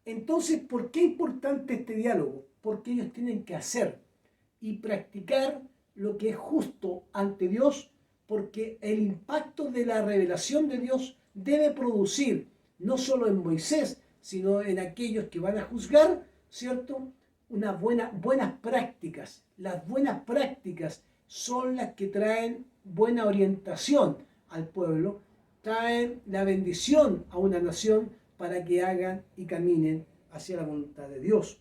Entonces, ¿por qué es importante este diálogo? Porque ellos tienen que hacer y practicar lo que es justo ante Dios, porque el impacto de la revelación de Dios debe producir, no solo en Moisés, sino en aquellos que van a juzgar, ¿cierto? Buenas prácticas. Las buenas prácticas son las que traen buena orientación al pueblo, traen la bendición a una nación para que hagan y caminen hacia la voluntad de Dios.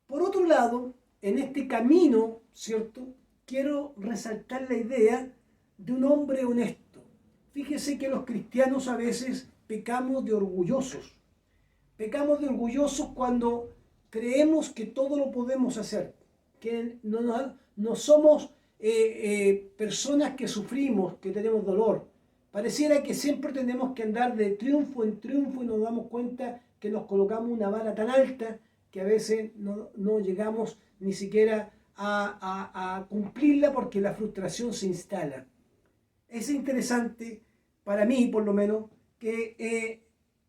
Por otro lado, en este camino, ¿cierto?, quiero resaltar la idea de un hombre honesto. Fíjese que los cristianos a veces pecamos de orgullosos. Pecamos de orgullosos cuando creemos que todo lo podemos hacer, que no somos personas que sufrimos, que tenemos dolor. Pareciera que siempre tenemos que andar de triunfo en triunfo y nos damos cuenta que nos colocamos una vara tan alta que a veces no llegamos ni siquiera a cumplirla porque la frustración se instala. Es interesante, para mí por lo menos, que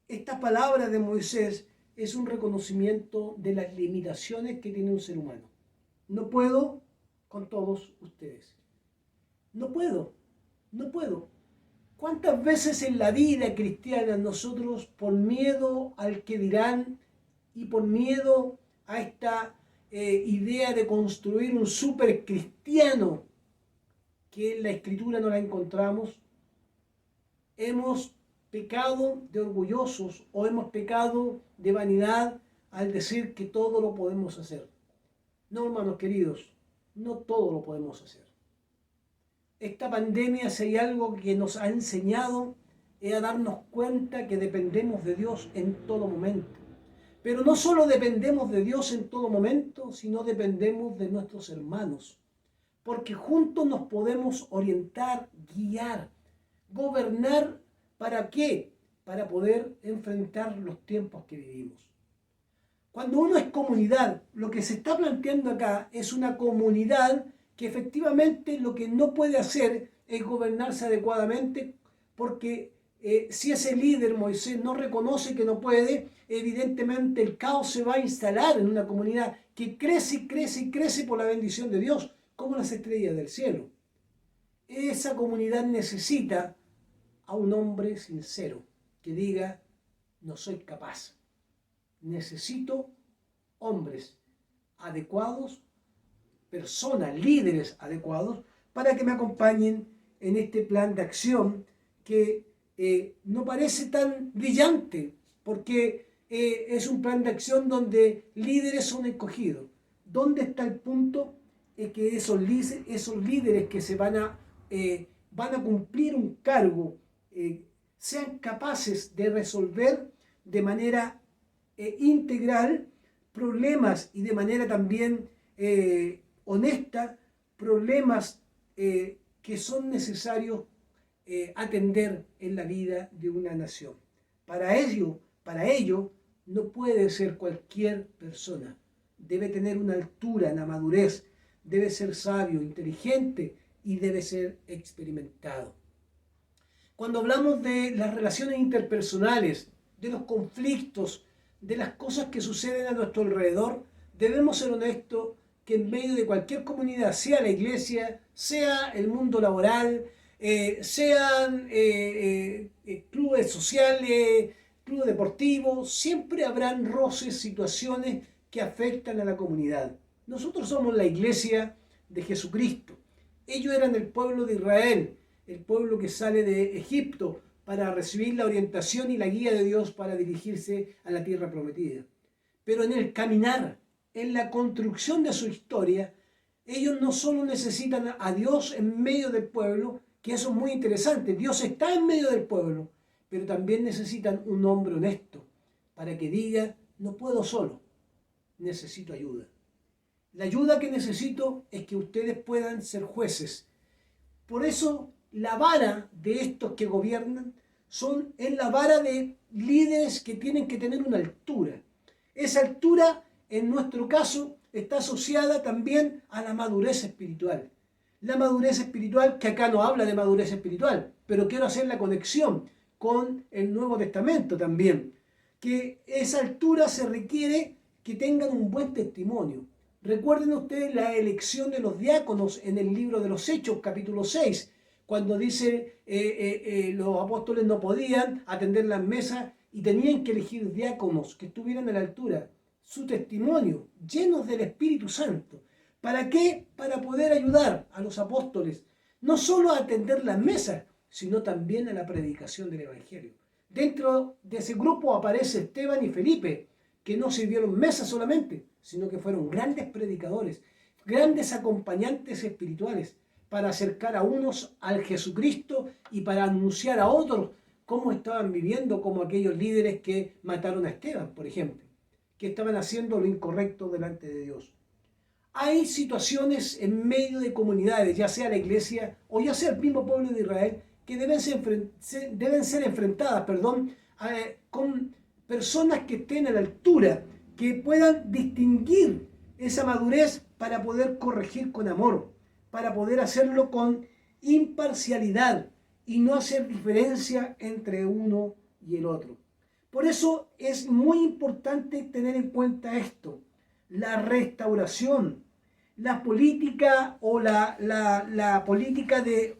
esta palabra de Moisés es un reconocimiento de las limitaciones que tiene un ser humano. No puedo con todos ustedes. No puedo. ¿Cuántas veces en la vida cristiana nosotros, por miedo al que dirán y por miedo a esta idea de construir un súper cristiano que en la Escritura no la encontramos, hemos pecado de orgullosos o hemos pecado de vanidad al decir que todo lo podemos hacer? No, hermanos queridos, no todo lo podemos hacer. Esta pandemia, si hay algo que nos ha enseñado, es a darnos cuenta que dependemos de Dios en todo momento. Pero no solo dependemos de Dios en todo momento, sino dependemos de nuestros hermanos. Porque juntos nos podemos orientar, guiar, gobernar. ¿Para qué? Para poder enfrentar los tiempos que vivimos. Cuando uno es comunidad, lo que se está planteando acá es una comunidad que efectivamente lo que no puede hacer es gobernarse adecuadamente, porque si ese líder, Moisés, no reconoce que no puede, evidentemente el caos se va a instalar en una comunidad que crece y crece y crece por la bendición de Dios, como las estrellas del cielo. Esa comunidad necesita a un hombre sincero que diga: no soy capaz. Necesito hombres adecuados, personas, líderes adecuados, para que me acompañen en este plan de acción que no parece tan brillante, porque es un plan de acción donde líderes son escogidos. ¿Dónde está el punto? Es que esos líderes que se van a cumplir un cargo sean capaces de resolver de manera integral problemas y de manera también honesta problemas que son necesarios atender en la vida de una nación. Para ello no puede ser cualquier persona. Debe tener una altura, una madurez, debe ser sabio, inteligente y debe ser experimentado. Cuando hablamos de las relaciones interpersonales, de los conflictos, de las cosas que suceden a nuestro alrededor, debemos ser honestos que en medio de cualquier comunidad, sea la iglesia, sea el mundo laboral, sean clubes sociales, clubes deportivos, siempre habrán roces, situaciones que afectan a la comunidad. Nosotros somos la iglesia de Jesucristo. Ellos eran el pueblo de Israel, el pueblo que sale de Egipto para recibir la orientación y la guía de Dios para dirigirse a la tierra prometida. Pero en el caminar, en la construcción de su historia, ellos no solo necesitan a Dios en medio del pueblo, que eso es muy interesante, Dios está en medio del pueblo, pero también necesitan un hombre honesto para que diga: no puedo solo, necesito ayuda. La ayuda que necesito es que ustedes puedan ser jueces. Por eso la vara de estos que gobiernan es la vara de líderes que tienen que tener una altura. Esa altura, en nuestro caso, está asociada también a la madurez espiritual. la madurez espiritual, que acá no habla de madurez espiritual, pero quiero hacer la conexión con el Nuevo Testamento también, que esa altura se requiere que tengan un buen testimonio. Recuerden ustedes la elección de los diáconos en el libro de los Hechos, capítulo 6, cuando dice los apóstoles no podían atender las mesas y tenían que elegir diáconos que estuvieran a la altura. Su testimonio, llenos del Espíritu Santo. ¿Para qué? Para poder ayudar a los apóstoles, no solo a atender las mesas, sino también a la predicación del Evangelio. Dentro de ese grupo aparece Esteban y Felipe, que no sirvieron mesas solamente, sino que fueron grandes predicadores, grandes acompañantes espirituales, para acercar a unos al Jesucristo y para anunciar a otros cómo estaban viviendo, como aquellos líderes que mataron a Esteban, por ejemplo, que estaban haciendo lo incorrecto delante de Dios. Hay situaciones en medio de comunidades, ya sea la iglesia o ya sea el mismo pueblo de Israel, que deben ser enfrentadas con personas que estén a la altura, que puedan distinguir esa madurez para poder corregir con amor, para poder hacerlo con imparcialidad y no hacer diferencia entre uno y el otro. Por eso es muy importante tener en cuenta esto, la restauración, la política o la política de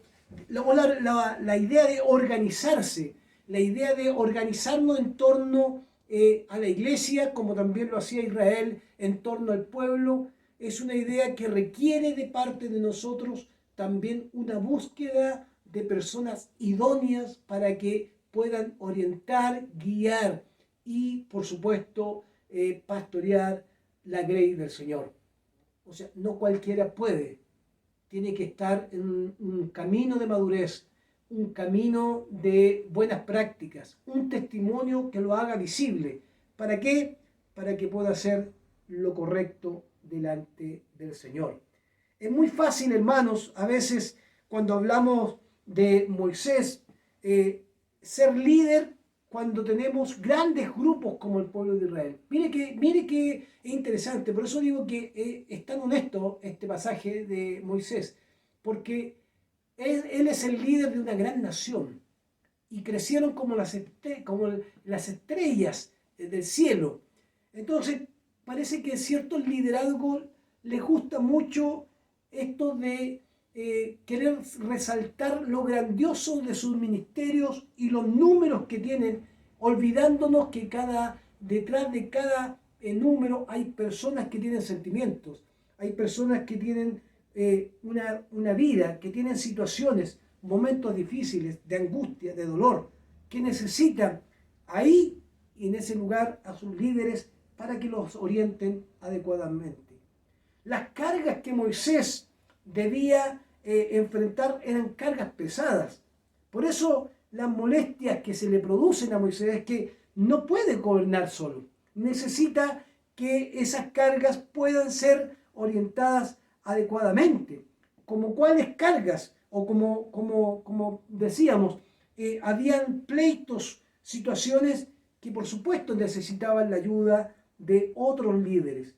la idea de organizarse, la idea de organizarnos en torno a la iglesia, como también lo hacía Israel, en torno al pueblo, es una idea que requiere de parte de nosotros también una búsqueda de personas idóneas para que puedan orientar, guiar y, por supuesto, pastorear la grey del Señor. O sea, no cualquiera puede. Tiene que estar en un camino de madurez, un camino de buenas prácticas, un testimonio que lo haga visible. ¿Para qué? Para que pueda hacer lo correcto delante del Señor. Es muy fácil, hermanos, a veces cuando hablamos de Moisés, ser líder cuando tenemos grandes grupos como el pueblo de Israel. Mire que es interesante, por eso digo que es tan honesto este pasaje de Moisés, porque él es el líder de una gran nación y crecieron como las estrellas del cielo. Entonces, parece que ciertos liderazgos les gusta mucho esto de querer resaltar lo grandioso de sus ministerios y los números que tienen, olvidándonos que detrás de cada número hay personas que tienen sentimientos, hay personas que tienen una vida, que tienen situaciones, momentos difíciles, de angustia, de dolor, que necesitan ahí y en ese lugar a sus líderes para que los orienten adecuadamente. Las cargas que Moisés debía enfrentar eran cargas pesadas. Por eso las molestias que se le producen a Moisés es que no puede gobernar solo. Necesita que esas cargas puedan ser orientadas adecuadamente. ¿Como cuáles cargas? O como decíamos, habían pleitos, situaciones que por supuesto necesitaban la ayuda de otros líderes.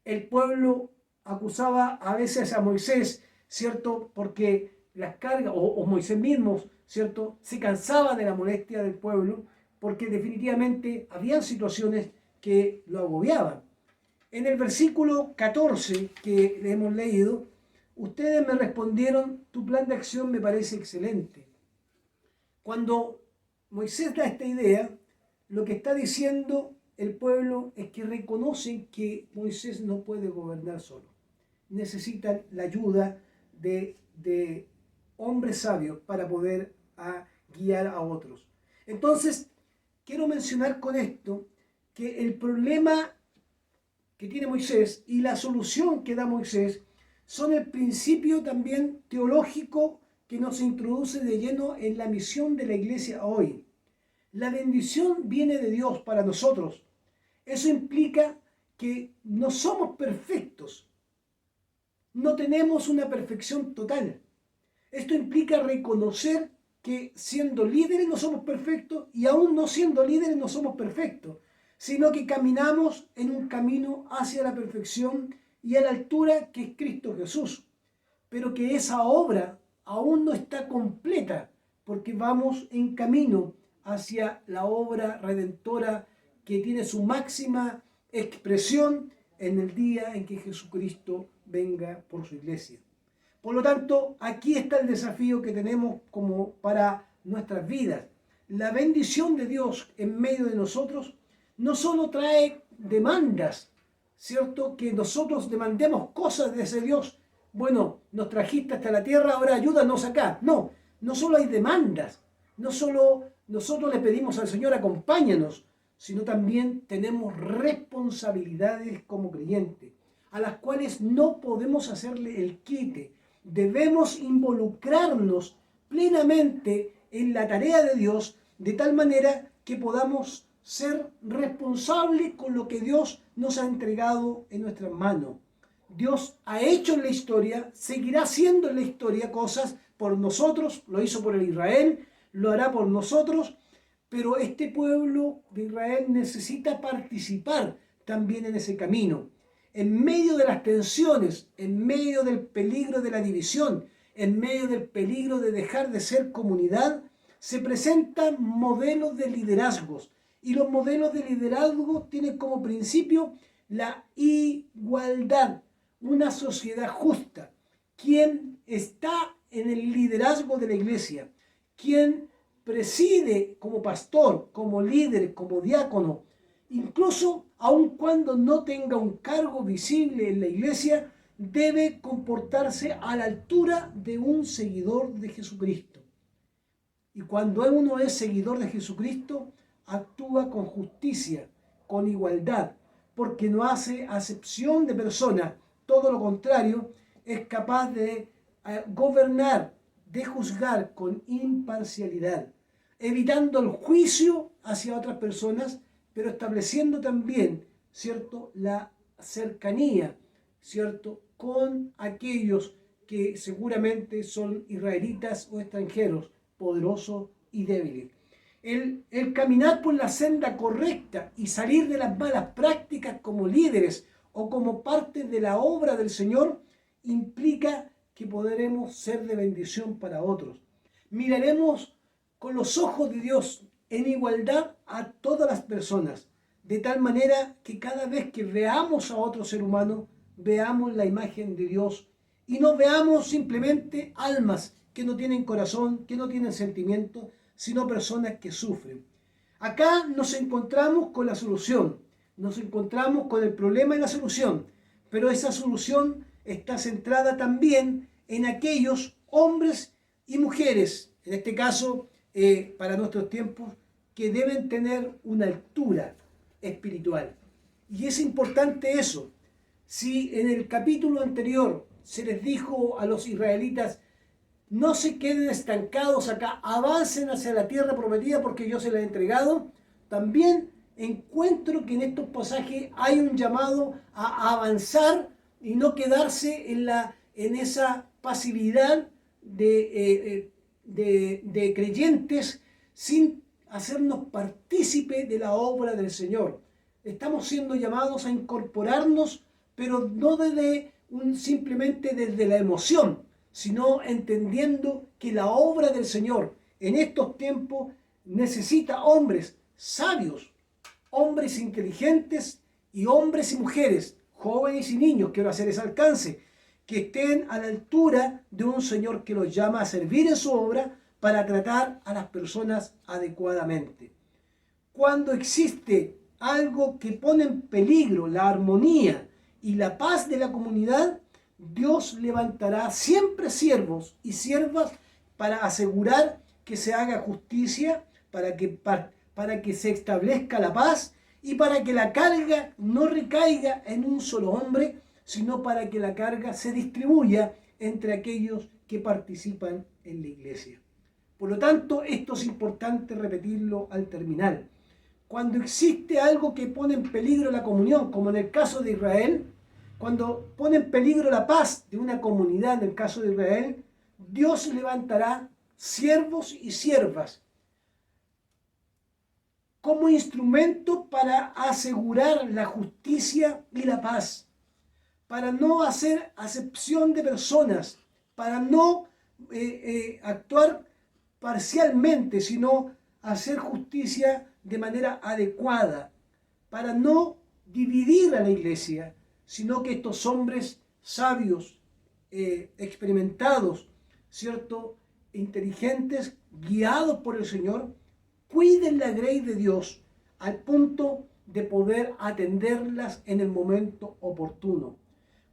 El pueblo acusaba a veces a Moisés, ¿cierto? Porque las cargas, o Moisés mismo, ¿cierto? Se cansaba de la molestia del pueblo, porque definitivamente habían situaciones que lo agobiaban. En el versículo 14 que le hemos leído, ustedes me respondieron, tu plan de acción me parece excelente. Cuando Moisés da esta idea, lo que está diciendo el pueblo es que reconocen que Moisés no puede gobernar solo. Necesitan la ayuda de hombres sabios para poder guiar a otros. Entonces, quiero mencionar con esto que el problema que tiene Moisés y la solución que da Moisés son el principio también teológico que nos introduce de lleno en la misión de la iglesia hoy. La bendición viene de Dios para nosotros. Eso implica que no somos perfectos. No tenemos una perfección total. Esto implica reconocer que siendo líderes no somos perfectos y aún no siendo líderes no somos perfectos, sino que caminamos en un camino hacia la perfección y a la altura que es Cristo Jesús. pero que esa obra aún no está completa, porque vamos en camino hacia la obra redentora que tiene su máxima expresión en el día en que Jesucristo venga por su iglesia. Por lo tanto, aquí está el desafío que tenemos como para nuestras vidas. La bendición de Dios en medio de nosotros no solo trae demandas, ¿cierto? Que nosotros demandemos cosas de ese Dios. Bueno, nos trajiste hasta la tierra, ahora ayúdanos acá. No, no solo hay demandas, no solo nosotros le pedimos al Señor acompáñanos, sino también tenemos responsabilidades como creyentes, a las cuales no podemos hacerle el quite. Debemos involucrarnos plenamente en la tarea de Dios, de tal manera que podamos ser responsables con lo que Dios nos ha entregado en nuestras manos. Dios ha hecho en la historia, seguirá haciendo en la historia cosas por nosotros, lo hizo por el Israel, lo hará por nosotros, pero este pueblo de Israel necesita participar también en ese camino. En medio de las tensiones, en medio del peligro de la división, en medio del peligro de dejar de ser comunidad, se presentan modelos de liderazgos. Y los modelos de liderazgo tienen como principio la igualdad, una sociedad justa. Quien está en el liderazgo de la iglesia, quien preside como pastor, como líder, como diácono, incluso aun cuando no tenga un cargo visible en la iglesia, debe comportarse a la altura de un seguidor de Jesucristo. Y cuando uno es seguidor de Jesucristo, actúa con justicia, con igualdad, porque no hace acepción de personas, todo lo contrario, es capaz de gobernar, de juzgar con imparcialidad, evitando el juicio hacia otras personas, pero estableciendo también, ¿cierto?, la cercanía, ¿cierto?, con aquellos que seguramente son israelitas o extranjeros, poderosos y débiles. El caminar por la senda correcta y salir de las malas prácticas como líderes o como parte de la obra del Señor implica que podremos ser de bendición para otros. Miraremos con los ojos de Dios en igualdad a todas las personas, de tal manera que cada vez que veamos a otro ser humano, veamos la imagen de Dios y no veamos simplemente almas que no tienen corazón, que no tienen sentimientos, sino personas que sufren. Acá nos encontramos con la solución, nos encontramos con el problema y la solución, pero esa solución está centrada también en aquellos hombres y mujeres, en este caso, para nuestros tiempos, que deben tener una altura espiritual. Y es importante eso. Si en el capítulo anterior se les dijo a los israelitas, no se queden estancados acá, avancen hacia la tierra prometida porque yo se la he entregado, también encuentro que en estos pasajes hay un llamado a avanzar y no quedarse en esa pasividad de creyentes sin hacernos partícipe de la obra del Señor. Estamos siendo llamados a incorporarnos, pero no simplemente desde la emoción, sino entendiendo que la obra del Señor en estos tiempos necesita hombres sabios, hombres inteligentes y hombres y mujeres, jóvenes y niños, quiero hacer ese alcance, que estén a la altura de un Señor que los llama a servir en su obra para tratar a las personas adecuadamente. Cuando existe algo que pone en peligro la armonía y la paz de la comunidad, Dios levantará siempre siervos y siervas para asegurar que se haga justicia, para que se establezca la paz y para que la carga no recaiga en un solo hombre, sino para que la carga se distribuya entre aquellos que participan en la iglesia. Por lo tanto, esto es importante repetirlo al terminar. Cuando existe algo que pone en peligro la comunión, como en el caso de Israel, cuando pone en peligro la paz de una comunidad, en el caso de Israel, Dios levantará siervos y siervas como instrumento para asegurar la justicia y la paz, para no hacer acepción de personas, para no actuar parcialmente, sino hacer justicia de manera adecuada, para no dividir a la iglesia, sino que estos hombres sabios, experimentados, ¿cierto?, inteligentes, guiados por el Señor, cuiden la grey de Dios al punto de poder atenderlas en el momento oportuno.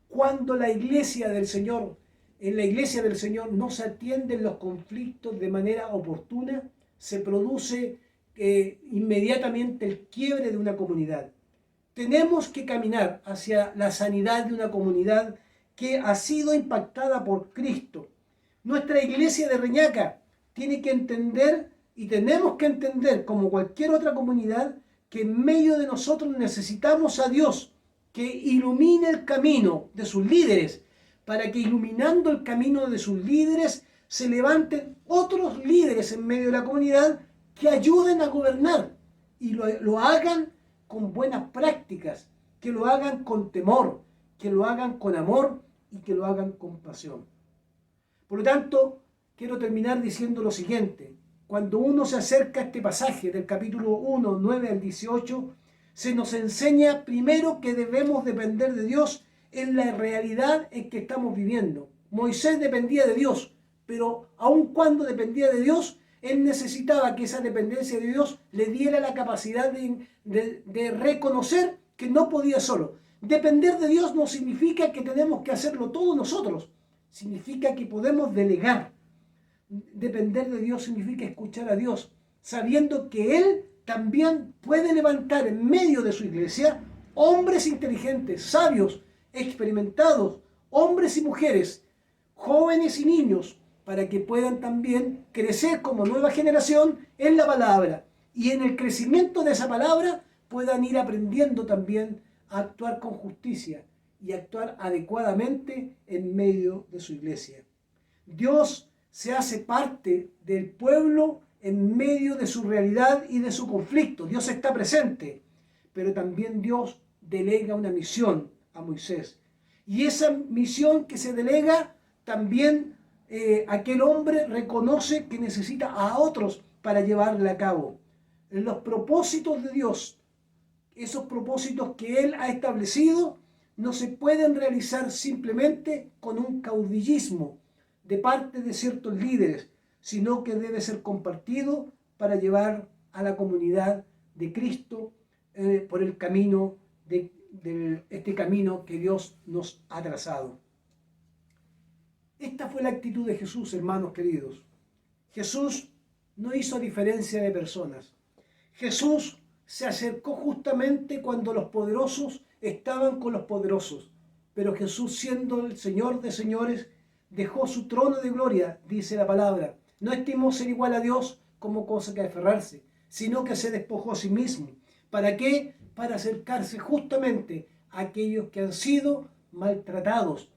Cuando la iglesia del Señor, en la iglesia del Señor no se atienden los conflictos de manera oportuna, se produce inmediatamente el quiebre de una comunidad. Tenemos que caminar hacia la sanidad de una comunidad que ha sido impactada por Cristo. Nuestra iglesia de Reñaca tiene que entender, y tenemos que entender, como cualquier otra comunidad, que en medio de nosotros necesitamos a Dios que ilumine el camino de sus líderes, para que iluminando el camino de sus líderes se levanten otros líderes en medio de la comunidad que ayuden a gobernar y lo hagan con buenas prácticas, que lo hagan con temor, que lo hagan con amor y que lo hagan con pasión. Por lo tanto, quiero terminar diciendo lo siguiente. Cuando uno se acerca a este pasaje del capítulo 1, 9 al 18, se nos enseña primero que debemos depender de Dios en la realidad en que estamos viviendo. Moisés dependía de Dios, pero aun cuando dependía de Dios, él necesitaba que esa dependencia de Dios le diera la capacidad de reconocer que no podía solo. Depender de Dios no significa que tenemos que hacerlo todos nosotros, significa que podemos delegar. Depender de Dios significa escuchar a Dios, sabiendo que Él también puede levantar en medio de su iglesia hombres inteligentes, sabios, experimentados, hombres y mujeres, jóvenes y niños, para que puedan también crecer como nueva generación en la palabra. Y en el crecimiento de esa palabra puedan ir aprendiendo también a actuar con justicia y actuar adecuadamente en medio de su iglesia. Dios se hace parte del pueblo en medio de su realidad y de su conflicto. Dios está presente, pero también Dios delega una misión a Moisés. Y esa misión que se delega, también aquel hombre reconoce que necesita a otros para llevarla a cabo. Los propósitos de Dios, esos propósitos que Él ha establecido, no se pueden realizar simplemente con un caudillismo de parte de ciertos líderes, sino que debe ser compartido para llevar a la comunidad de Cristo por el camino de este camino que Dios nos ha trazado. Esta fue la actitud de Jesús, hermanos queridos. Jesús no hizo diferencia de personas. Jesús se acercó justamente cuando los poderosos estaban con los poderosos. Pero Jesús, siendo el Señor de señores, dejó su trono de gloria, dice la palabra. No estimó ser igual a Dios como cosa que aferrarse, sino que se despojó a sí mismo. ¿Para qué? Para acercarse justamente a aquellos que han sido maltratados,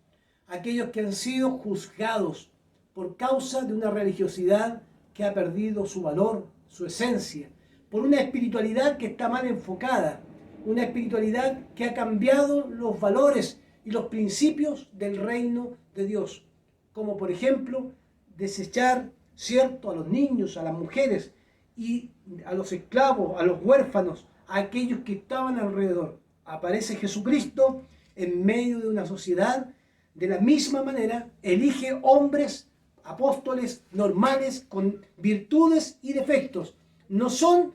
aquellos que han sido juzgados por causa de una religiosidad que ha perdido su valor, su esencia, por una espiritualidad que está mal enfocada, una espiritualidad que ha cambiado los valores y los principios del reino de Dios, como por ejemplo desechar, ¿cierto?, a los niños, a las mujeres y a los esclavos, a los huérfanos, a aquellos que estaban alrededor. Aparece Jesucristo en medio de una sociedad, de la misma manera elige hombres, apóstoles normales, con virtudes y defectos. No son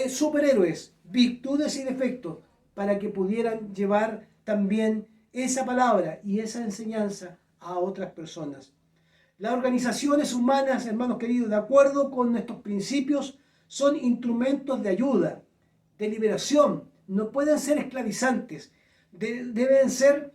superhéroes, virtudes y defectos, para que pudieran llevar también esa palabra y esa enseñanza a otras personas. Las organizaciones humanas, hermanos queridos, de acuerdo con nuestros principios, son instrumentos de ayuda, de liberación, no pueden ser esclavizantes, deben ser,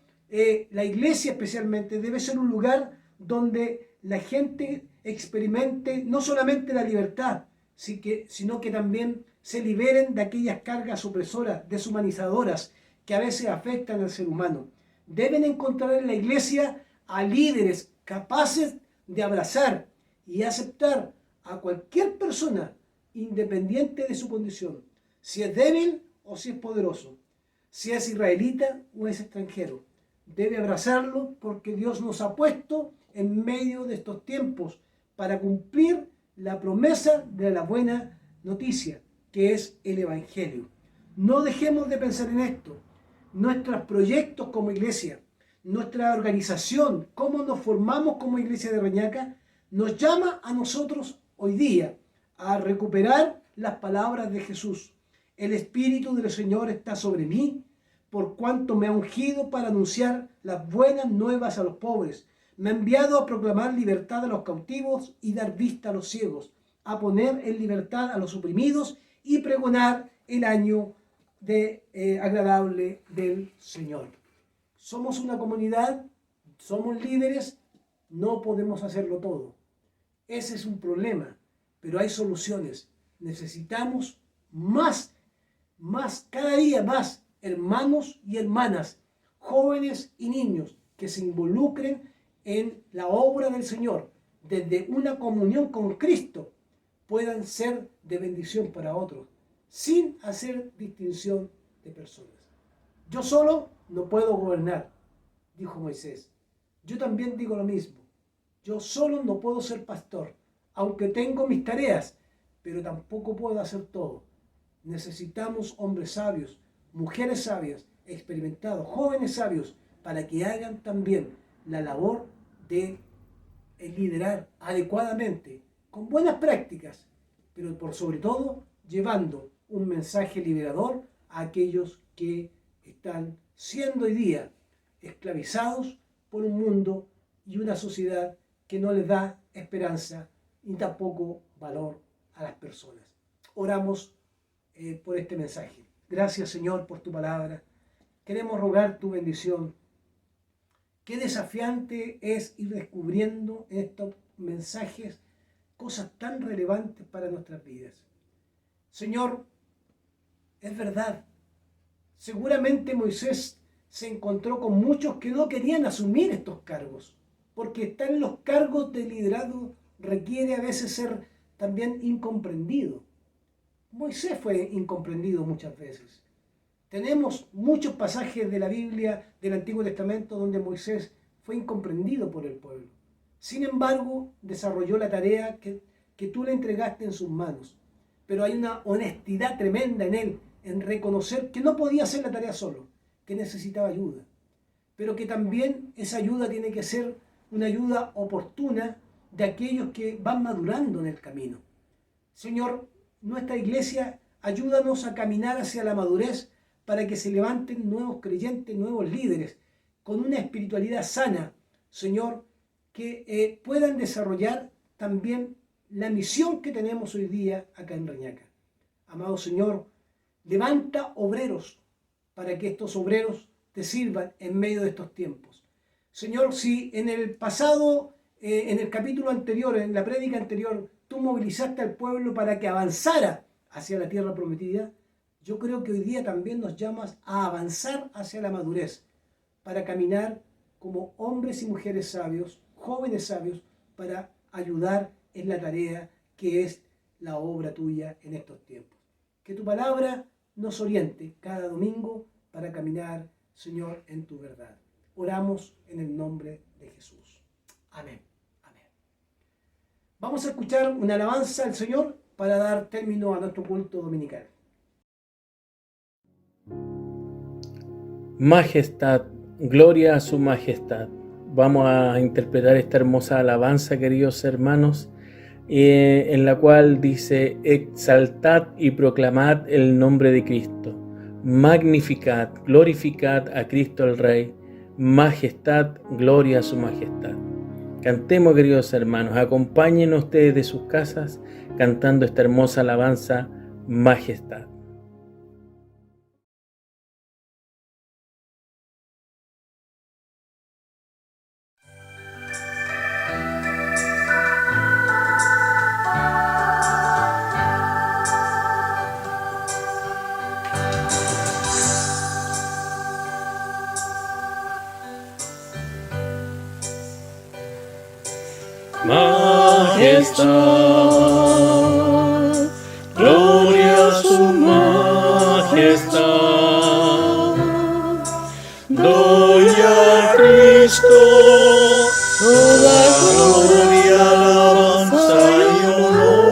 la iglesia especialmente, debe ser un lugar donde la gente experimente no solamente la libertad, sino que también se liberen de aquellas cargas opresoras, deshumanizadoras, que a veces afectan al ser humano. Deben encontrar en la iglesia a líderes capaces de abrazar y aceptar a cualquier persona, independiente de su condición, si es débil o si es poderoso, si es israelita o es extranjero. debe abrazarlo porque Dios nos ha puesto en medio de estos tiempos para cumplir la promesa de la buena noticia, que es el Evangelio. No dejemos de pensar en esto. Nuestros proyectos como iglesia, nuestra organización, cómo nos formamos como iglesia de Reñaca, nos llama a nosotros hoy día a recuperar las palabras de Jesús. El Espíritu del Señor está sobre mí, por cuanto me ha ungido para anunciar las buenas nuevas a los pobres. Me ha enviado a proclamar libertad a los cautivos y dar vista a los ciegos, a poner en libertad a los oprimidos y pregonar el año agradable del Señor. Somos una comunidad, somos líderes, no podemos hacerlo todo. Ese es un problema, pero hay soluciones. Necesitamos más, cada día más hermanos y hermanas, jóvenes y niños que se involucren en la obra del Señor, desde una comunión con Cristo, puedan ser de bendición para otros, sin hacer distinción de personas. Yo solo no puedo gobernar, dijo Moisés. Yo también digo lo mismo. Yo solo no puedo ser pastor, aunque tengo mis tareas, pero tampoco puedo hacer todo. Necesitamos hombres sabios, mujeres sabias, experimentados, jóvenes sabios, para que hagan también la labor de liderar adecuadamente, con buenas prácticas, pero por sobre todo llevando un mensaje liberador a aquellos que están siendo hoy día esclavizados por un mundo y una sociedad que no les da esperanza ni tampoco valor a las personas. Oramos por este mensaje. Gracias, Señor, por tu palabra. Queremos rogar tu bendición. Qué desafiante es ir descubriendo en estos mensajes cosas tan relevantes para nuestras vidas. Señor, es verdad. Seguramente Moisés se encontró con muchos que no querían asumir estos cargos, porque estar en los cargos de liderazgo requiere a veces ser también incomprendido. Moisés fue incomprendido muchas veces. Tenemos muchos pasajes de la Biblia, del Antiguo Testamento, donde Moisés fue incomprendido por el pueblo. Sin embargo, desarrolló la tarea que tú le entregaste en sus manos. Pero hay una honestidad tremenda en él, en reconocer que no podía hacer la tarea solo, que necesitaba ayuda. Pero que también esa ayuda tiene que ser una ayuda oportuna de aquellos que van madurando en el camino. Señor, nuestra iglesia, ayúdanos a caminar hacia la madurez para que se levanten nuevos creyentes, nuevos líderes, con una espiritualidad sana, Señor, que puedan desarrollar también la misión que tenemos hoy día acá en Reñaca. Amado Señor, levanta obreros para que estos obreros te sirvan en medio de estos tiempos. Señor, si en el pasado, en el capítulo anterior, en la prédica anterior, tú movilizaste al pueblo para que avanzara hacia la tierra prometida, yo creo que hoy día también nos llamas a avanzar hacia la madurez, para caminar como hombres y mujeres sabios, jóvenes sabios, para ayudar en la tarea que es la obra tuya en estos tiempos. Que tu palabra nos oriente cada domingo para caminar, Señor, en tu verdad. Oramos en el nombre de Jesús. Amén. Amén. Vamos a escuchar una alabanza al Señor para dar término a nuestro culto dominical. Majestad, gloria a su majestad. Vamos a interpretar esta hermosa alabanza, queridos hermanos, en la cual dice: exaltad y proclamad el nombre de Cristo, magnificad, glorificad a Cristo el Rey, majestad, gloria a su majestad. Cantemos, queridos hermanos, acompañen ustedes de sus casas cantando esta hermosa alabanza, majestad. Majestad, gloria a su majestad, gloria gloria, alabanza y honor.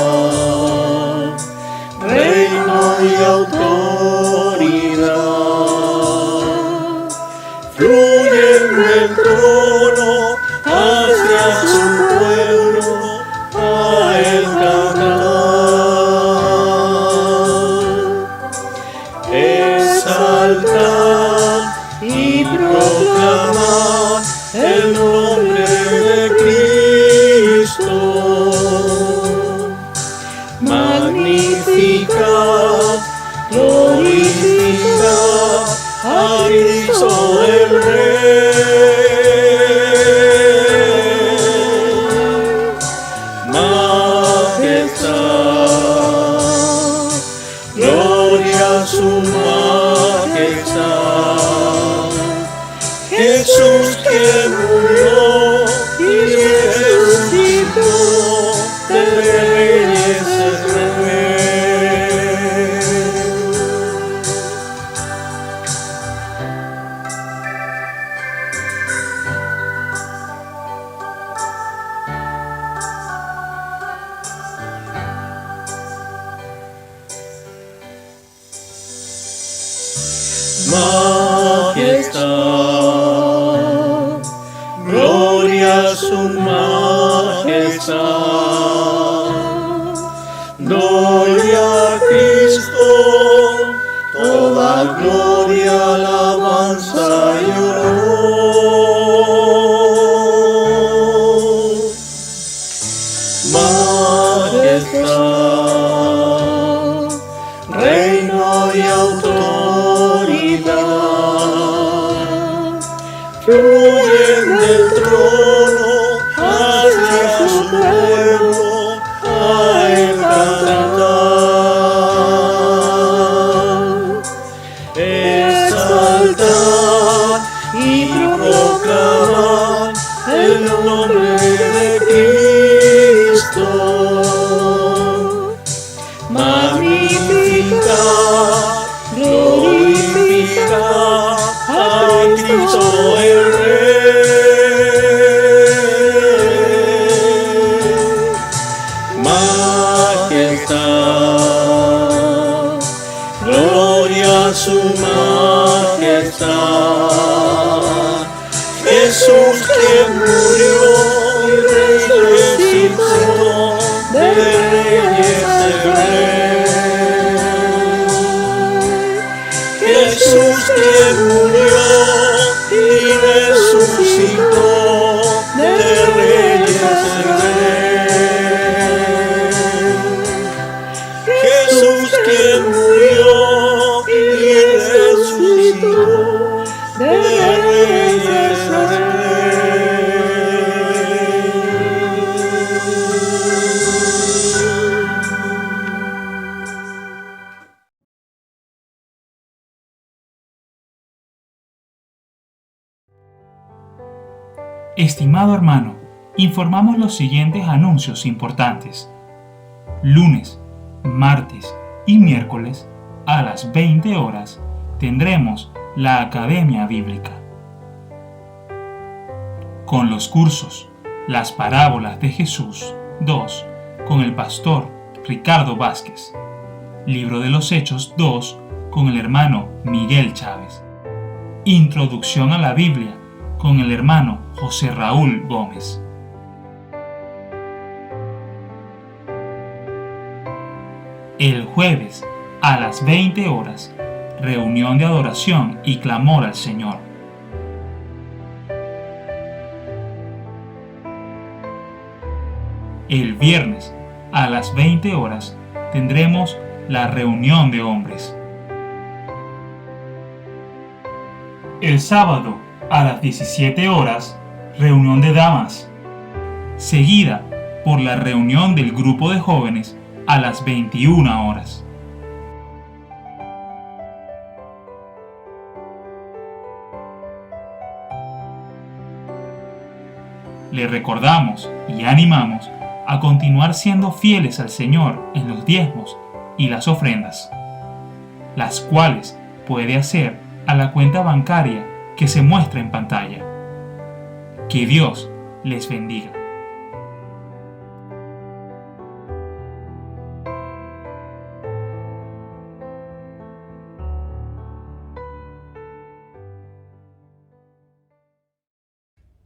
Majestad, reino y autoridad fluyen del trono hacia su pueblo a el cantar. Exaltar y proclamar el nombre de Cristo. Magnificar, glorificar a Cristo el Rey. Majestad, gloria a su majestad. Jesús que murió y resucitó, de reyes es rey. Majestad, gloria a su majestad. Gloria a Cristo, toda gloria, alabanza y honor. Majestad, reino y autoridad fluyen del trono hacia su pueblo a el cantar. Exaltar y proclamar el nombre de Cristo. Magnificar, glorificar a Cristo el Rey. Majestad, gloria a su majestad. Jesús que murió y resucitó, de reyes el Rey. Jesús que murió y resucitó, de reyes el Rey. Jesús que murió y resucitó, de reyes el Estimado hermano, informamos los siguientes anuncios importantes. Lunes, martes y miércoles a las 20 horas tendremos la Academia Bíblica con los cursos Las Parábolas de Jesús 2 con el pastor Ricardo Vázquez, Libro de los Hechos 2 con el hermano Miguel Chávez, Introducción a la Biblia con el hermano José Raúl Gómez. El jueves a las 20 horas, reunión de adoración y clamor al Señor. El viernes a las 20 horas tendremos la reunión de hombres. El sábado a las 17 horas, reunión de damas, seguida por la reunión del grupo de jóvenes a las 21 horas. Le recordamos y animamos a continuar siendo fieles al Señor en los diezmos y las ofrendas. las cuales puede hacer a la cuenta bancaria que se muestra en pantalla. Que Dios les bendiga.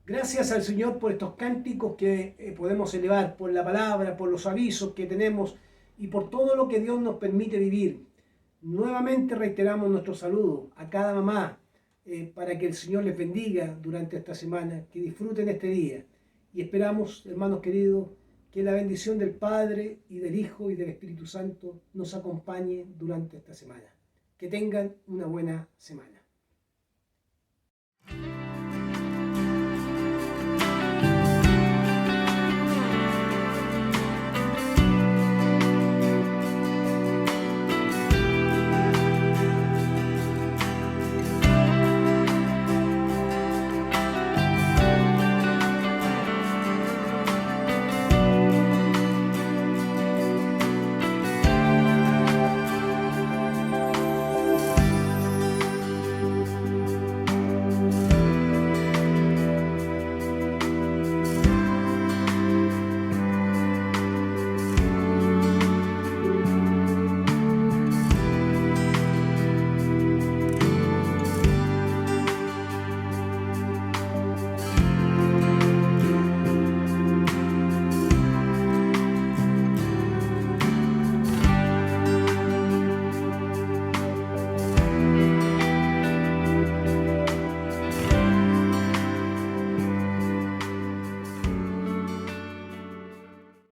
Gracias al Señor por estos cánticos que podemos elevar, por la palabra, por los avisos que tenemos y por todo lo que Dios nos permite vivir. Nuevamente reiteramos nuestro saludo a cada mamá para que el Señor les bendiga durante esta semana, que disfruten este día. Y esperamos, hermanos queridos, que la bendición del Padre y del Hijo y del Espíritu Santo nos acompañe durante esta semana. Que tengan una buena semana.